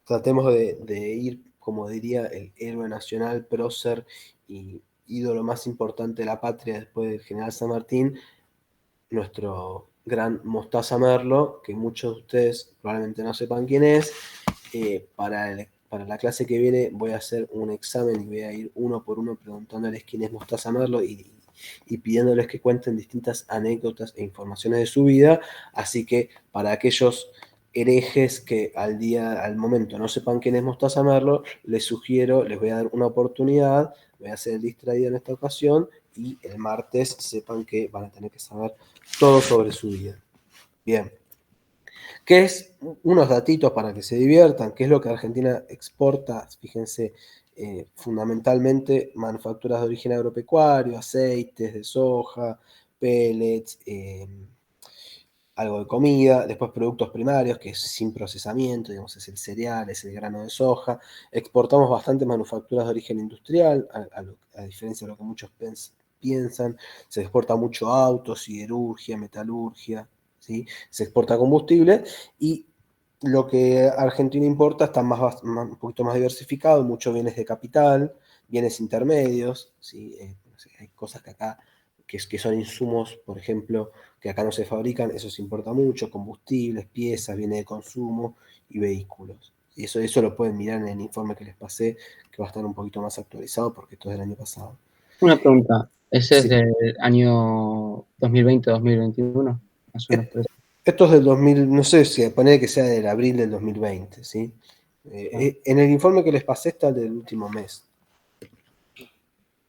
tratemos de ir, como diría el héroe nacional, prócer y ídolo más importante de la patria después del general San Martín, nuestro gran Mostaza Merlo, que muchos de ustedes probablemente no sepan quién es. Para la clase que viene voy a hacer un examen y voy a ir uno por uno preguntándoles quién es Mostaza Merlo y pidiéndoles que cuenten distintas anécdotas e informaciones de su vida. Así que para aquellos herejes que al momento no sepan quién es Mostaza Merlo, les sugiero, les voy a dar una oportunidad, voy a hacer distraído en esta ocasión, y el martes sepan que van a tener que saber todo sobre su vida. Bien. ¿Qué es? Unos datitos para que se diviertan. ¿Qué es lo que Argentina exporta? Fíjense, fundamentalmente manufacturas de origen agropecuario, aceites de soja, pellets, algo de comida, después productos primarios, que es sin procesamiento, digamos, es el cereal, es el grano de soja. Exportamos bastante manufacturas de origen industrial, a diferencia de lo que muchos piensan. Se exporta mucho auto, siderurgia, metalurgia, ¿sí? Se exporta combustible, y lo que Argentina importa está un poquito más diversificado, muchos bienes de capital, bienes intermedios, ¿sí? No sé, hay cosas que acá, que son insumos, por ejemplo, que acá no se fabrican, eso se importa mucho, combustibles, piezas, bienes de consumo y vehículos. Y eso lo pueden mirar en el informe que les pasé, que va a estar un poquito más actualizado porque esto es del año pasado. Una pregunta, ¿ese es Sí. del año 2020-2021? Más o menos por eso. Esto es del 2000, no sé si poner que sea del abril del 2020, ¿sí? En el informe que les pasé está el del último mes.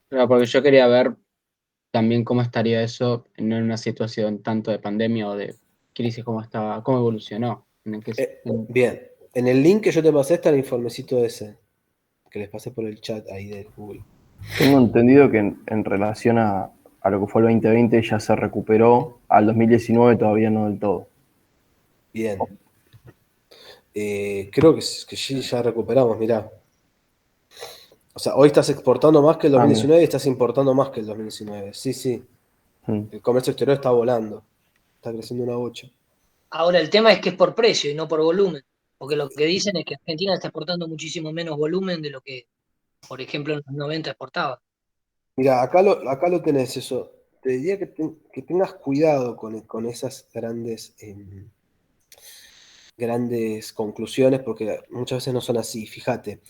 Pero porque yo quería ver también cómo estaría eso en una situación tanto de pandemia o de crisis, cómo evolucionó. Bien, en el link que yo te pasé está el informecito ese, que les pasé por el chat ahí de Google. Tengo entendido que en relación a lo que fue el 2020 ya se recuperó, al 2019 todavía no del todo. Bien. Creo que sí, ya recuperamos, mirá. O sea, hoy estás exportando más que el 2019 y estás importando más que el 2019. Sí, sí. El comercio exterior está volando. Está creciendo una bocha. Ahora, el tema es que es por precio y no por volumen, porque lo que dicen es que Argentina está exportando muchísimo menos volumen de lo que, por ejemplo, en los 90 exportaba. Mira, acá lo tenés eso. Te diría que tengas cuidado con esas grandes conclusiones, porque muchas veces no son así. Fíjate,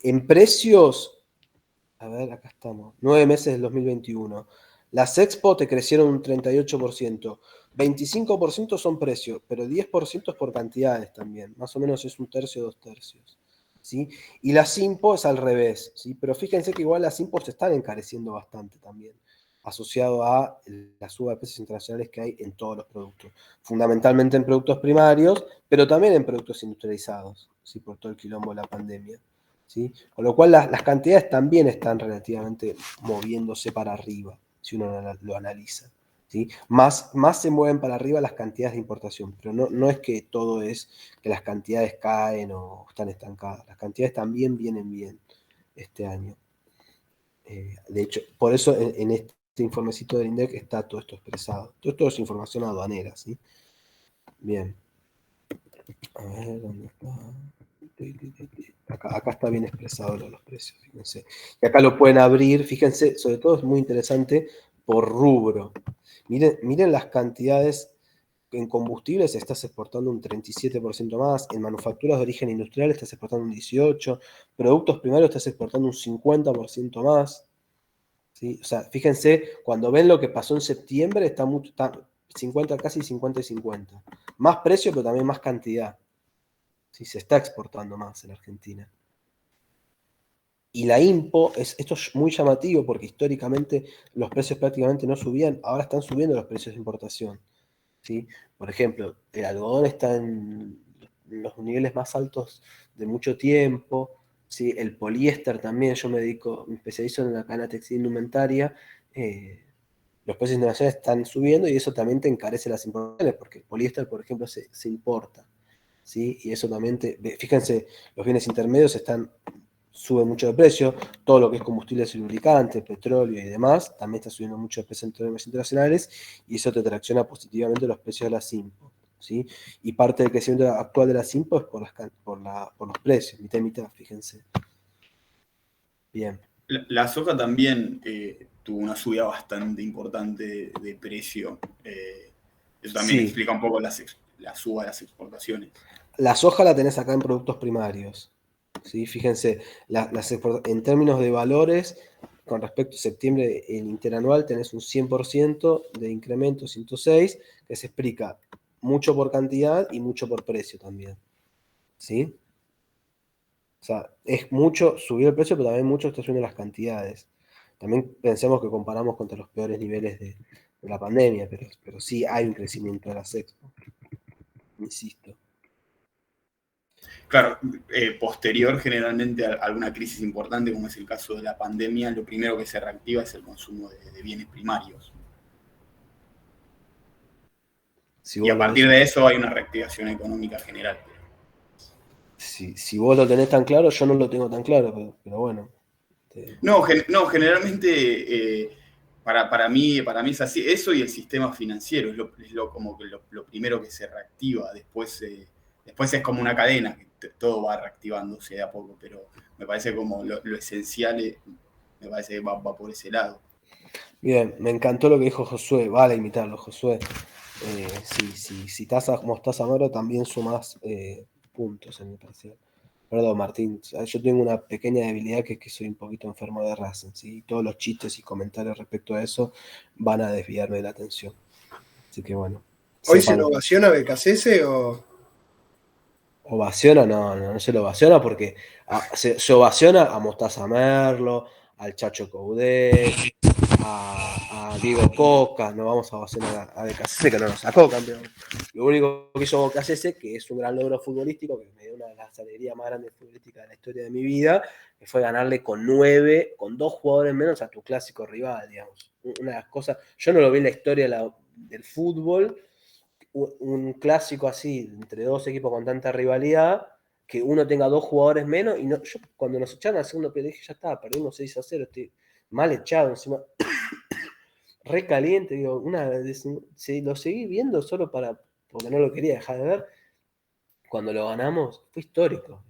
en precios, a ver, acá estamos, 9 meses del 2021. Las Expo te crecieron un 38%, 25% son precios, pero 10% es por cantidades también, más o menos es un tercio, 2 tercios. ¿Sí? Y las Impo es al revés, ¿sí? Pero fíjense que igual las Impo se están encareciendo bastante también, asociado a la suba de precios internacionales que hay en todos los productos, fundamentalmente en productos primarios, pero también en productos industrializados, ¿sí? Por todo el quilombo de la pandemia. ¿Sí? Con lo cual las cantidades también están relativamente moviéndose para arriba, si uno lo analiza. ¿Sí? Más se mueven para arriba las cantidades de importación, pero no es que todo es que las cantidades caen o están estancadas. Las cantidades también vienen bien este año. De hecho, por eso en este informecito del INDEC está todo esto expresado. Todo esto es información aduanera, ¿sí? Bien. A ver, ¿dónde está? Acá está bien expresado los precios, fíjense. Y acá lo pueden abrir, fíjense, sobre todo es muy interesante por rubro. Miren las cantidades. En combustibles estás exportando un 37% más, en manufacturas de origen industrial estás exportando un 18%, productos primarios estás exportando un 50% más. ¿Sí? O sea, fíjense, cuando ven lo que pasó en septiembre, está 50, casi 50 y 50. Más precio, pero también más cantidad. ¿Sí? Se está exportando más en Argentina. Y la IMPO, esto es muy llamativo porque históricamente los precios prácticamente no subían, ahora están subiendo los precios de importación. ¿Sí? Por ejemplo, el algodón está en los niveles más altos de mucho tiempo, ¿sí? El poliéster también, yo me especializo en la cadena textil indumentaria, los precios internacionales están subiendo y eso también te encarece las importaciones, porque el poliéster, por ejemplo, se importa, ¿sí? Y eso también, fíjense, los bienes intermedios suben mucho de precio, todo lo que es combustibles y lubricantes, petróleo y demás, también está subiendo mucho de precio en términos internacionales y eso te tracciona positivamente los precios de las IMPO, ¿sí? Y parte del crecimiento actual de las IMPO es por los precios, mitad y mitad, fíjense. Bien. La soja también tuvo una subida bastante importante de precio. Eso también explica un poco la suba de las exportaciones. La soja la tenés acá en productos primarios. ¿Sí? Fíjense, en términos de valores, con respecto a septiembre, el interanual tenés un 100% de incremento, 106, que se explica mucho por cantidad y mucho por precio también. ¿Sí? O sea, es mucho subir el precio, pero también mucho está subiendo las cantidades. También pensemos que comparamos contra los peores niveles de la pandemia, pero sí hay un crecimiento de las expo. Insisto. Claro, posterior generalmente a alguna crisis importante, como es el caso de la pandemia, lo primero que se reactiva es el consumo de bienes primarios. Y a partir de eso hay una reactivación económica general. Si vos lo tenés tan claro, yo no lo tengo tan claro, pero bueno. No, generalmente para mí es así. Eso y el sistema financiero es como que lo primero que se reactiva. Después es como una cadena, que todo va reactivándose de a poco, pero me parece como lo esencial, me parece que va por ese lado. Bien, me encantó lo que dijo Josué, vale imitarlo, Josué. Si tasa Mostaza Moro también sumás puntos en mi parcial. Perdón, Martín, yo tengo una pequeña debilidad que es que soy un poquito enfermo de Racing, ¿sí? Todos los chistes y comentarios respecto a eso van a desviarme de la atención. Así que bueno. ¿Hoy se lo ovaciona a Becasese o...? ¿Ovaciona? No se lo ovaciona porque se ovaciona a Mostaza Merlo, al Chacho Coudet, a Diego Coca. No vamos a ovacionar a Becasese, que no nos sacó campeón. Lo único que hizo Becasese, que es un gran logro futbolístico, que me dio una de las alegrías más grandes futbolísticas de la historia de mi vida, que fue ganarle con 2 jugadores menos a tu clásico rival, digamos. Una de las cosas, yo no lo vi en la historia del fútbol, un clásico así, entre 2 equipos con tanta rivalidad, que uno tenga 2 jugadores menos, y no, yo cuando nos echaron al segundo pie dije, ya está, perdimos 6-0, estoy mal echado encima, re caliente, digo, lo seguí viendo solo porque no lo quería dejar de ver. Cuando lo ganamos, fue histórico.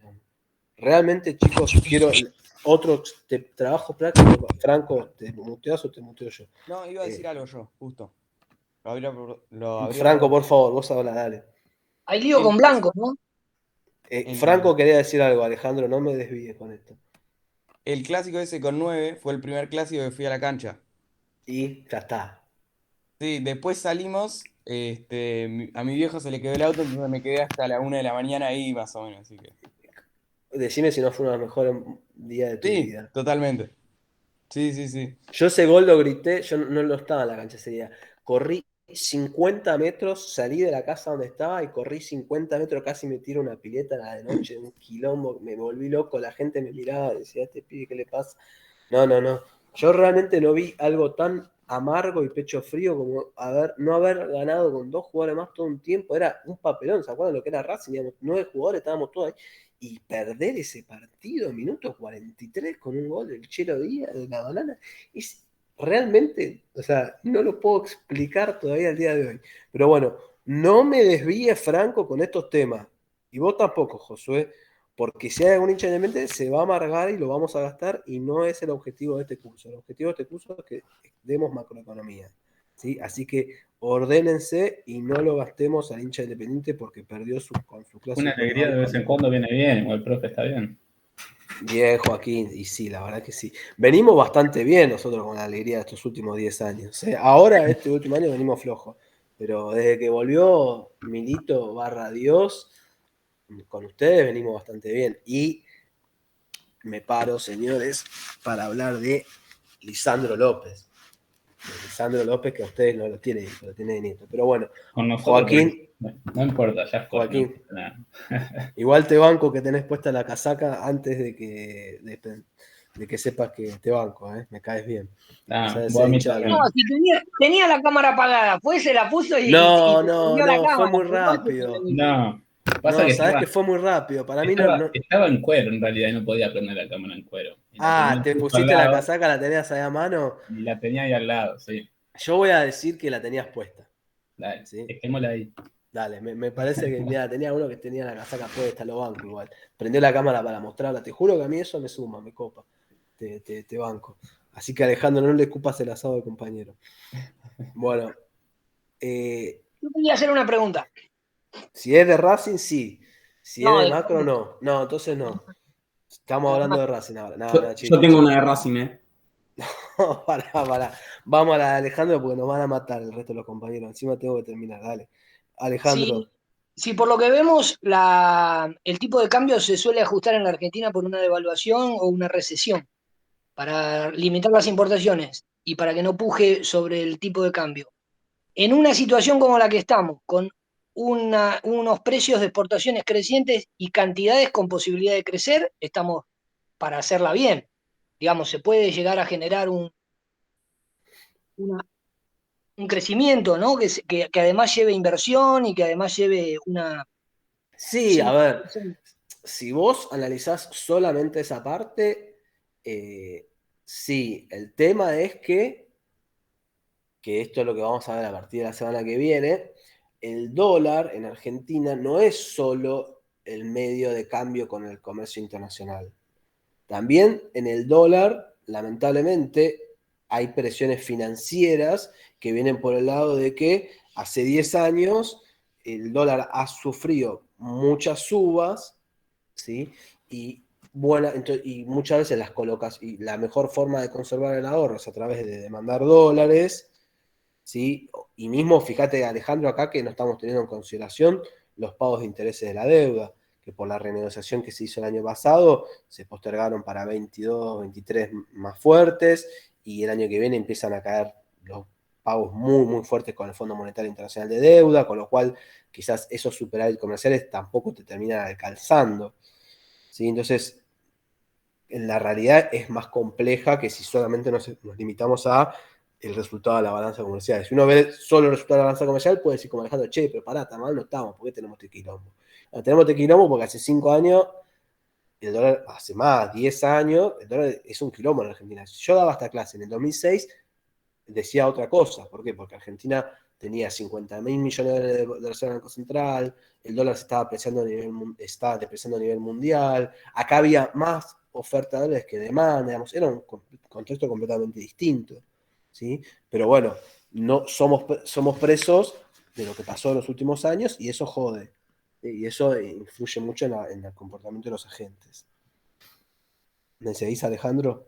Realmente, chicos, quiero otro trabajo práctico. Franco, ¿te muteas o te muteo yo? No, iba a decir algo yo, justo. Franco, por favor, vos habla, dale. Hay lío con Blanco, ¿no? Franco quería decir algo, Alejandro, no me desvíes con esto. El clásico ese con 9 fue el primer clásico que fui a la cancha. Y ya está. Sí, después salimos, a mi viejo se le quedó el auto, entonces me quedé hasta la 1 de la mañana ahí más o menos, así que... Decime si no fue uno de los mejores días de tu vida. Sí, totalmente. Sí. Yo ese gol lo grité, yo no estaba en la cancha ese día. Corrí 50 metros, salí de la casa donde estaba y corrí 50 metros, casi me tiro una pileta a la de noche, un quilombo, me volví loco, la gente me miraba, decía, este pibe, ¿qué le pasa? No. Yo realmente no vi algo tan amargo y pecho frío como no haber ganado con 2 jugadores más todo un tiempo. Era un papelón, ¿se acuerdan lo que era Racing? Digamos, 9 jugadores, estábamos todos ahí. Y perder ese partido en minuto 43 con un gol del Chelo Díaz, de la Banana, es realmente, o sea, no lo puedo explicar todavía al día de hoy. Pero bueno, no me desvíe Franco con estos temas. Y vos tampoco, Josué, porque si hay algún hincha de mente, se va a amargar y lo vamos a gastar y no es el objetivo de este curso. El objetivo de este curso es que demos macroeconomía, ¿sí? Así que ordénense y no lo gastemos al hincha independiente porque perdió con su clase. Una alegría de vez en cuando viene bien, o el profe está bien. Bien, Joaquín, y sí, la verdad que sí. Venimos bastante bien nosotros con la alegría de estos últimos 10 años. Ahora, este último año, venimos flojos. Pero desde que volvió Milito / Dios, con ustedes venimos bastante bien. Y me paro, señores, para hablar de Lisandro López. Lisandro López, que a ustedes no lo tienen, lo tiene de nieto. Pero bueno, con nosotros, Joaquín. No importa, ya es Joaquín. No. Igual te banco que tenés puesta la casaca antes de que sepas que te banco, me caes bien. No, si tenía la cámara apagada, se la puso y. No, cámara, fue muy rápido. No. Pasa que sabes que fue muy rápido. Para mí estaba en cuero en realidad y no podía prender la cámara en cuero. ¿Te pusiste la casaca, la tenías ahí a mano? Y la tenía ahí al lado, sí. Yo voy a decir que la tenías puesta. Dale, ¿sí? Dejémosla ahí. Dale, me parece que mira, tenía uno que tenía la casaca puesta, lo banco igual. Prendió la cámara para mostrarla. Te juro que a mí eso me suma, me copa. Te banco. Así que Alejandro, no le escupas el asado al compañero. Bueno. Yo quería hacer una pregunta. Si es de Racing, sí. Si es de Macro, no. No, entonces no. Estamos hablando de Racing ahora. Yo tengo una de Racing, No, pará. Vamos a la de Alejandro porque nos van a matar el resto de los compañeros. Encima tengo que terminar, dale. Alejandro. Si por lo que vemos el tipo de cambio se suele ajustar en la Argentina por una devaluación o una recesión, para limitar las importaciones y para que no puje sobre el tipo de cambio. En una situación como la que estamos, con unos precios de exportaciones crecientes y cantidades con posibilidad de crecer, estamos para hacerla bien. Digamos, se puede llegar a generar una- un crecimiento, ¿no? Que además lleve inversión y que además lleve una... Sí, a Sí, ver, si vos analizás solamente esa parte, sí, el tema es que esto es lo que vamos a ver a partir de la semana que viene, el dólar en Argentina no es solo el medio de cambio con el comercio internacional. También en el dólar, lamentablemente, hay presiones financieras que vienen por el lado de que hace 10 años el dólar ha sufrido muchas subas, ¿sí? Y, bueno, y muchas veces las colocas, y la mejor forma de conservar el ahorro es a través de demandar dólares, ¿sí? Y mismo, fíjate, Alejandro, acá que no estamos teniendo en consideración los pagos de intereses de la deuda, que por la renegociación que se hizo el año pasado se postergaron para 22, 23 más fuertes, y el año que viene empiezan a caer los pagos muy, muy fuertes con el Fondo Monetario Internacional de Deuda, con lo cual quizás esos superávit comerciales tampoco te terminan alcanzando, ¿sí? Entonces, en la realidad es más compleja que si solamente nos limitamos a el resultado de la balanza comercial. Si uno ve solo el resultado de la balanza comercial, puede decir como Alejandro, che, pero pará, tan mal no estamos, ¿por qué tenemos este quilombo? No, tenemos este quilombo porque hace 5 años, el dólar, hace más, 10 años, el dólar es un quilombo en Argentina. Si yo daba esta clase en el 2006, decía otra cosa. ¿Por qué? Porque Argentina tenía 50.000 millones de dólares en el Banco Central, el dólar se estaba depreciando a nivel mundial, acá había más oferta de dólares que demanda, digamos, era un contexto completamente distinto, ¿sí? Pero bueno, no somos presos de lo que pasó en los últimos años y eso jode, y eso influye mucho en el comportamiento de los agentes. ¿Me seguís, Alejandro?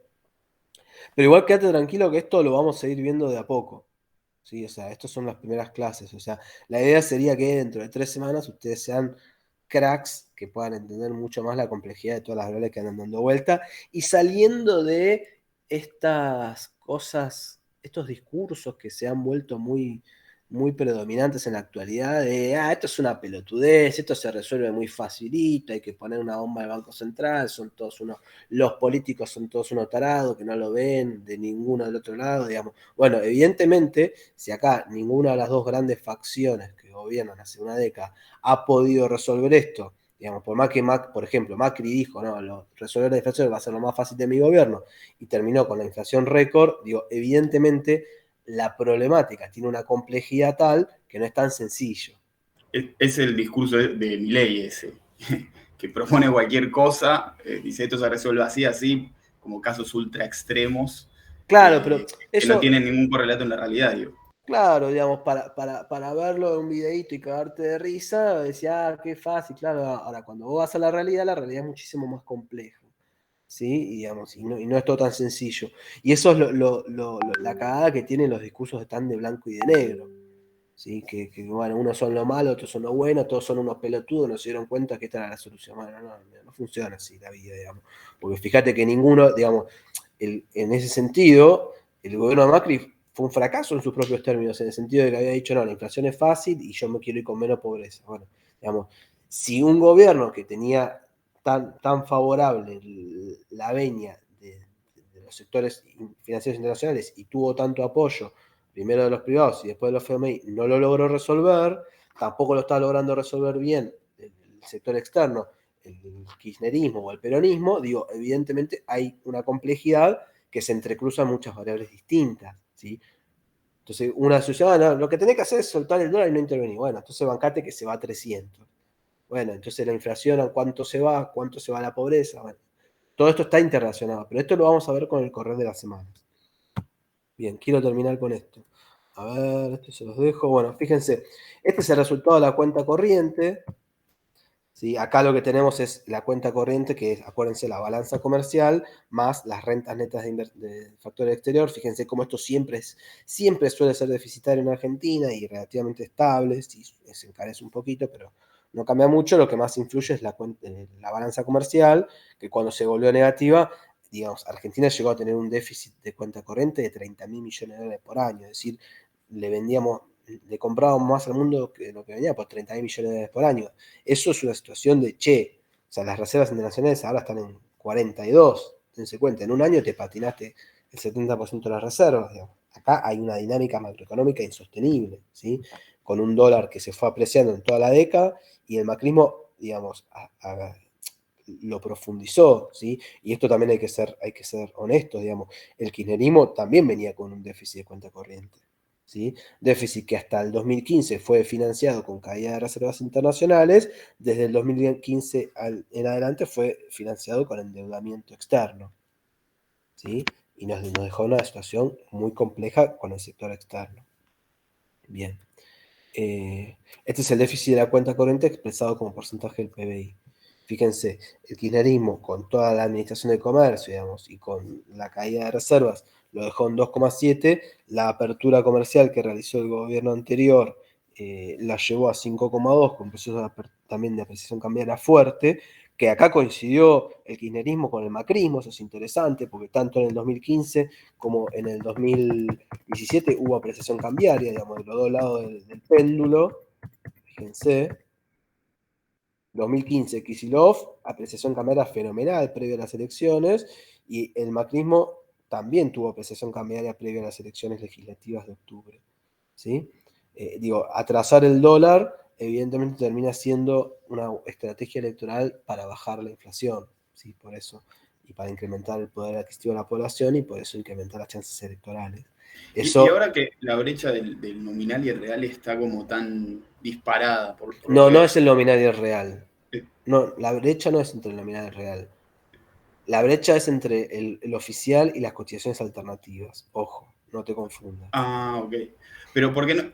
Pero igual quédate tranquilo que esto lo vamos a ir viendo de a poco. ¿Sí? O sea, estas son las primeras clases. O sea, la idea sería que dentro de 3 semanas ustedes sean cracks que puedan entender mucho más la complejidad de todas las variables que andan dando vuelta y saliendo de estas cosas, estos discursos que se han vuelto muy, muy predominantes en la actualidad de, esto es una pelotudez, esto se resuelve muy facilito, hay que poner una bomba al Banco Central, son todos unos, los políticos son todos unos tarados que no lo ven de ninguno del otro lado, digamos. Bueno, evidentemente, si acá ninguna de las dos grandes facciones que gobiernan hace una década ha podido resolver esto, digamos, por más que por ejemplo, Macri dijo, no, resolver la inflación va a ser lo más fácil de mi gobierno, y terminó con la inflación récord, digo, evidentemente la problemática tiene una complejidad tal que no es tan sencillo. Es el discurso de Milei ese, que propone cualquier cosa, dice esto se resuelve así, así, como casos ultra extremos, Claro, pero que no eso, tienen ningún correlato en la realidad, digo. claro, digamos, para verlo en un videíto y cagarte de risa, decía, qué fácil, claro, ahora cuando vos vas a la realidad es muchísimo más compleja, ¿sí? Y, digamos, y no es todo tan sencillo. Y eso es la cagada que tienen los discursos tan de blanco y de negro, ¿sí? Bueno, unos son lo malo, otros son lo bueno, todos son unos pelotudos, no se dieron cuenta que esta era la solución. Bueno, no funciona así la vida, digamos. Porque fíjate que ninguno, digamos, en ese sentido, el gobierno de Macri fue un fracaso en sus propios términos, en el sentido de que había dicho, no, la inflación es fácil y yo me quiero ir con menos pobreza. Bueno, digamos, si un gobierno que tenía tan favorable la venia de los sectores financieros internacionales y tuvo tanto apoyo, primero de los privados y después de los FMI, no lo logró resolver, tampoco lo está logrando resolver bien el sector externo, el kirchnerismo o el peronismo, digo, evidentemente hay una complejidad que se entrecruzan muchas variables distintas, ¿sí? Entonces, una ciudadana, lo que tenés que hacer es soltar el dólar y no intervenir. Bueno, entonces bancate que se va a 300. Bueno, entonces la inflación, ¿cuánto se va? ¿Cuánto se va la pobreza? Bueno, todo esto está interrelacionado, pero esto lo vamos a ver con el correr de las semanas. Bien, quiero terminar con esto. A ver, esto se los dejo. Bueno, fíjense, este es el resultado de la cuenta corriente, ¿sí? Acá lo que tenemos es la cuenta corriente, que es, acuérdense, la balanza comercial, más las rentas netas de factor exterior. Fíjense cómo esto siempre suele ser deficitario en Argentina y relativamente estable, sí, se encarece un poquito, pero no cambia mucho. Lo que más influye es la balanza comercial, que cuando se volvió negativa, digamos, Argentina llegó a tener un déficit de cuenta corriente de 30.000 millones de dólares por año, es decir, le comprábamos más al mundo que lo que venía por 30.000 millones de dólares por año. Eso es una situación de o sea, las reservas internacionales ahora están en 42, dense cuenta, en un año te patinaste el 70% de las reservas, digamos. Acá hay una dinámica macroeconómica insostenible, ¿sí? Con un dólar que se fue apreciando en toda la década y el macrismo, digamos, lo profundizó, ¿sí? Y esto también hay que ser honestos, digamos. El kirchnerismo también venía con un déficit de cuenta corriente, ¿sí? Déficit que hasta el 2015 fue financiado con caída de reservas internacionales, desde el 2015 en adelante fue financiado con endeudamiento externo, ¿sí? Y nos dejó una situación muy compleja con el sector externo. Bien. Este es el déficit de la cuenta corriente expresado como porcentaje del PBI. Fíjense, el kirchnerismo con toda la administración de comercio, digamos, y con la caída de reservas, lo dejó en 2,7. La apertura comercial que realizó el gobierno anterior la llevó a 5,2, con procesos también de apreciación cambiaria fuerte, que acá coincidió el kirchnerismo con el macrismo. Eso es interesante, porque tanto en el 2015 como en el 2017 hubo apreciación cambiaria, digamos, de los dos lados del péndulo. Fíjense. 2015, Kicillof, apreciación cambiaria fenomenal previo a las elecciones, y el macrismo también tuvo apreciación cambiaria previo a las elecciones legislativas de octubre, ¿sí? Atrasar el dólar evidentemente termina siendo una estrategia electoral para bajar la inflación, ¿sí? Por eso, y para incrementar el poder adquisitivo de la población, y por eso incrementar las chances electorales. Y ahora que la brecha del nominal y el real está como tan disparada por no es el nominal y el real. No, la brecha no es entre el nominal y el real. La brecha es entre el oficial y las cotizaciones alternativas. Ojo, no te confundas. Ah, ok. Pero porque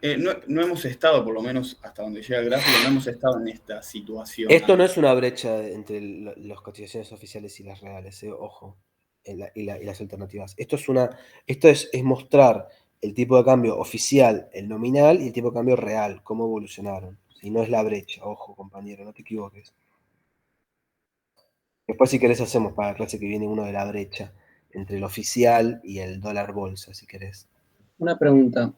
no hemos estado, por lo menos hasta donde llega el gráfico, no hemos estado en esta situación. Esto no es una brecha entre las cotizaciones oficiales y las reales, ojo, y las alternativas. Esto es mostrar el tipo de cambio oficial, el nominal, y el tipo de cambio real, cómo evolucionaron. Si no es la brecha, ojo, compañero, no te equivoques. Después, si querés, hacemos para la clase que viene uno de la brecha entre el oficial y el dólar bolsa, si querés. Una pregunta.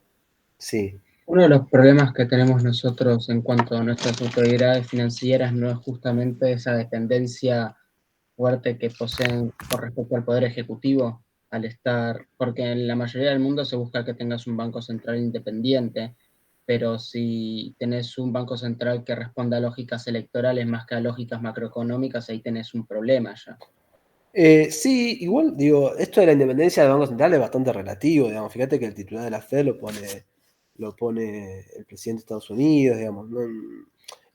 Sí. Uno de los problemas que tenemos nosotros en cuanto a nuestras autoridades financieras no es justamente esa dependencia fuerte que poseen con respecto al poder ejecutivo, al estar, porque en la mayoría del mundo se busca que tengas un banco central independiente, pero si tenés un banco central que responda a lógicas electorales más que a lógicas macroeconómicas, ahí tenés un problema ya. Sí, igual, esto de la independencia del Banco Central es bastante relativo, digamos. Fíjate que el titular de la Fed lo pone el presidente de Estados Unidos, digamos. No,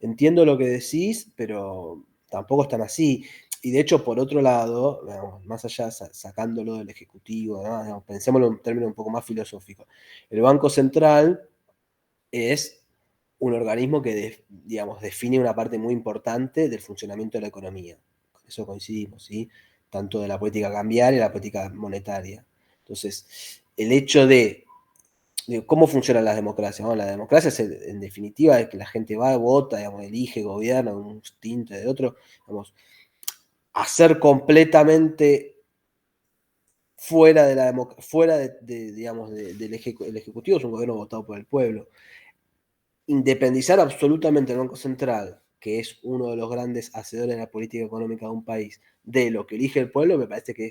entiendo lo que decís, pero tampoco es tan así. Y de hecho, por otro lado, digamos, más allá, sacándolo del Ejecutivo, ¿no? Digamos, pensémoslo en términos un poco más filosóficos. El Banco Central es un organismo que, digamos, define una parte muy importante del funcionamiento de la economía. Con eso coincidimos, ¿sí? Tanto de la política cambiaria y la política monetaria. Entonces, el hecho de cómo funcionan las democracias. Bueno, la democracia en definitiva es que la gente va, vota, digamos, elige, gobierna, un tinte de otro, digamos, hacer completamente fuera digamos, del Ejecutivo es un gobierno votado por el pueblo. Independizar absolutamente el Banco Central, que es uno de los grandes hacedores de la política económica de un país, de lo que elige el pueblo, me parece que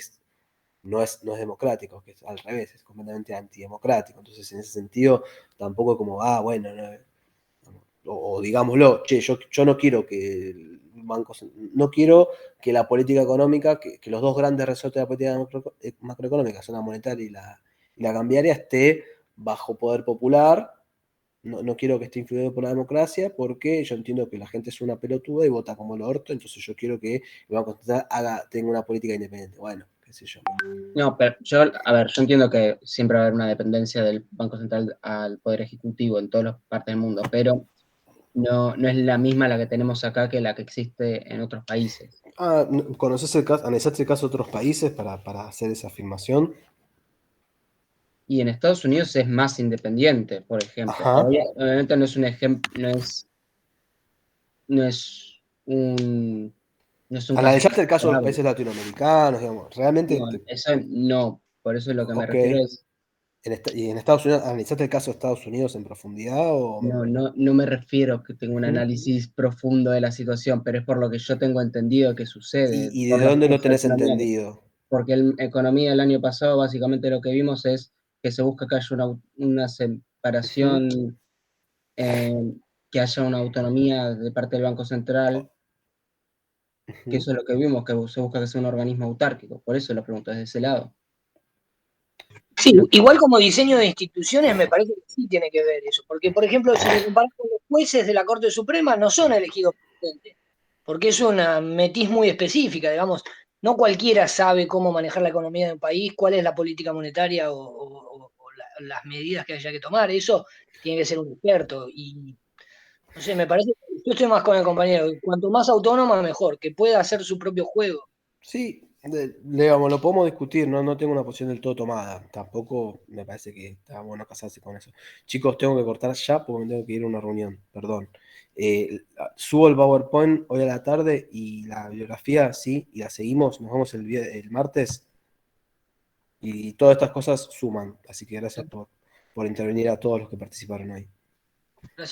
no es democrático, que es al revés, es completamente antidemocrático. Entonces, en ese sentido, tampoco como, bueno, o digámoslo, yo no quiero que el banco, no quiero que la política económica, que los dos grandes resortes de la política macroeconómica, son la monetaria y la cambiaria, esté bajo poder popular. No quiero que esté influido por la democracia, porque yo entiendo que la gente es una pelotuda y vota como el orto, entonces yo quiero que el Banco Central tenga una política independiente. Bueno, qué sé yo. No, pero yo entiendo que siempre va a haber una dependencia del Banco Central al Poder Ejecutivo en todas las partes del mundo, pero no es la misma la que tenemos acá que la que existe en otros países. ¿Conoces analizaste el caso de otros países para hacer esa afirmación? Y en Estados Unidos es más independiente, por ejemplo. Ajá. Obviamente no es un ejemplo, no es un caso. Analizaste el caso de los comparable. países latinoamericanos, digamos. Realmente. No, eso no. Por eso lo que me Ok. refiero es. ¿Y en Estados Unidos, analizaste el caso de Estados Unidos en profundidad? No me refiero que tenga un análisis profundo de la situación, pero es por lo que yo tengo entendido que sucede. ¿Y Por de los dónde lo cursos de tenés economía entendido? porque en economía el año pasado básicamente lo que vimos es que se busca que haya una separación, que haya una autonomía de parte del Banco Central, que eso es lo que vimos, que se busca que sea un organismo autárquico. Por eso lo pregunto desde ese lado. Sí, igual como diseño de instituciones me parece que sí tiene que ver eso, porque por ejemplo si lo comparamos con los jueces de la Corte Suprema no son elegidos por presidente, porque es una metiz muy específica, digamos, no cualquiera sabe cómo manejar la economía de un país, cuál es la política monetaria o las medidas que haya que tomar, eso tiene que ser un experto y no sé, me parece, yo estoy más con el compañero, cuanto más autónoma mejor, que pueda hacer su propio juego. Sí, digamos, lo podemos discutir, no tengo una posición del todo tomada. Tampoco me parece que está bueno casarse con eso. Chicos, tengo que cortar ya porque me tengo que ir a una reunión, perdón. Subo el PowerPoint hoy a la tarde y la bibliografía, sí, y la seguimos. Nos vemos el martes y todas estas cosas suman. Así que gracias por intervenir a todos los que participaron hoy. Gracias.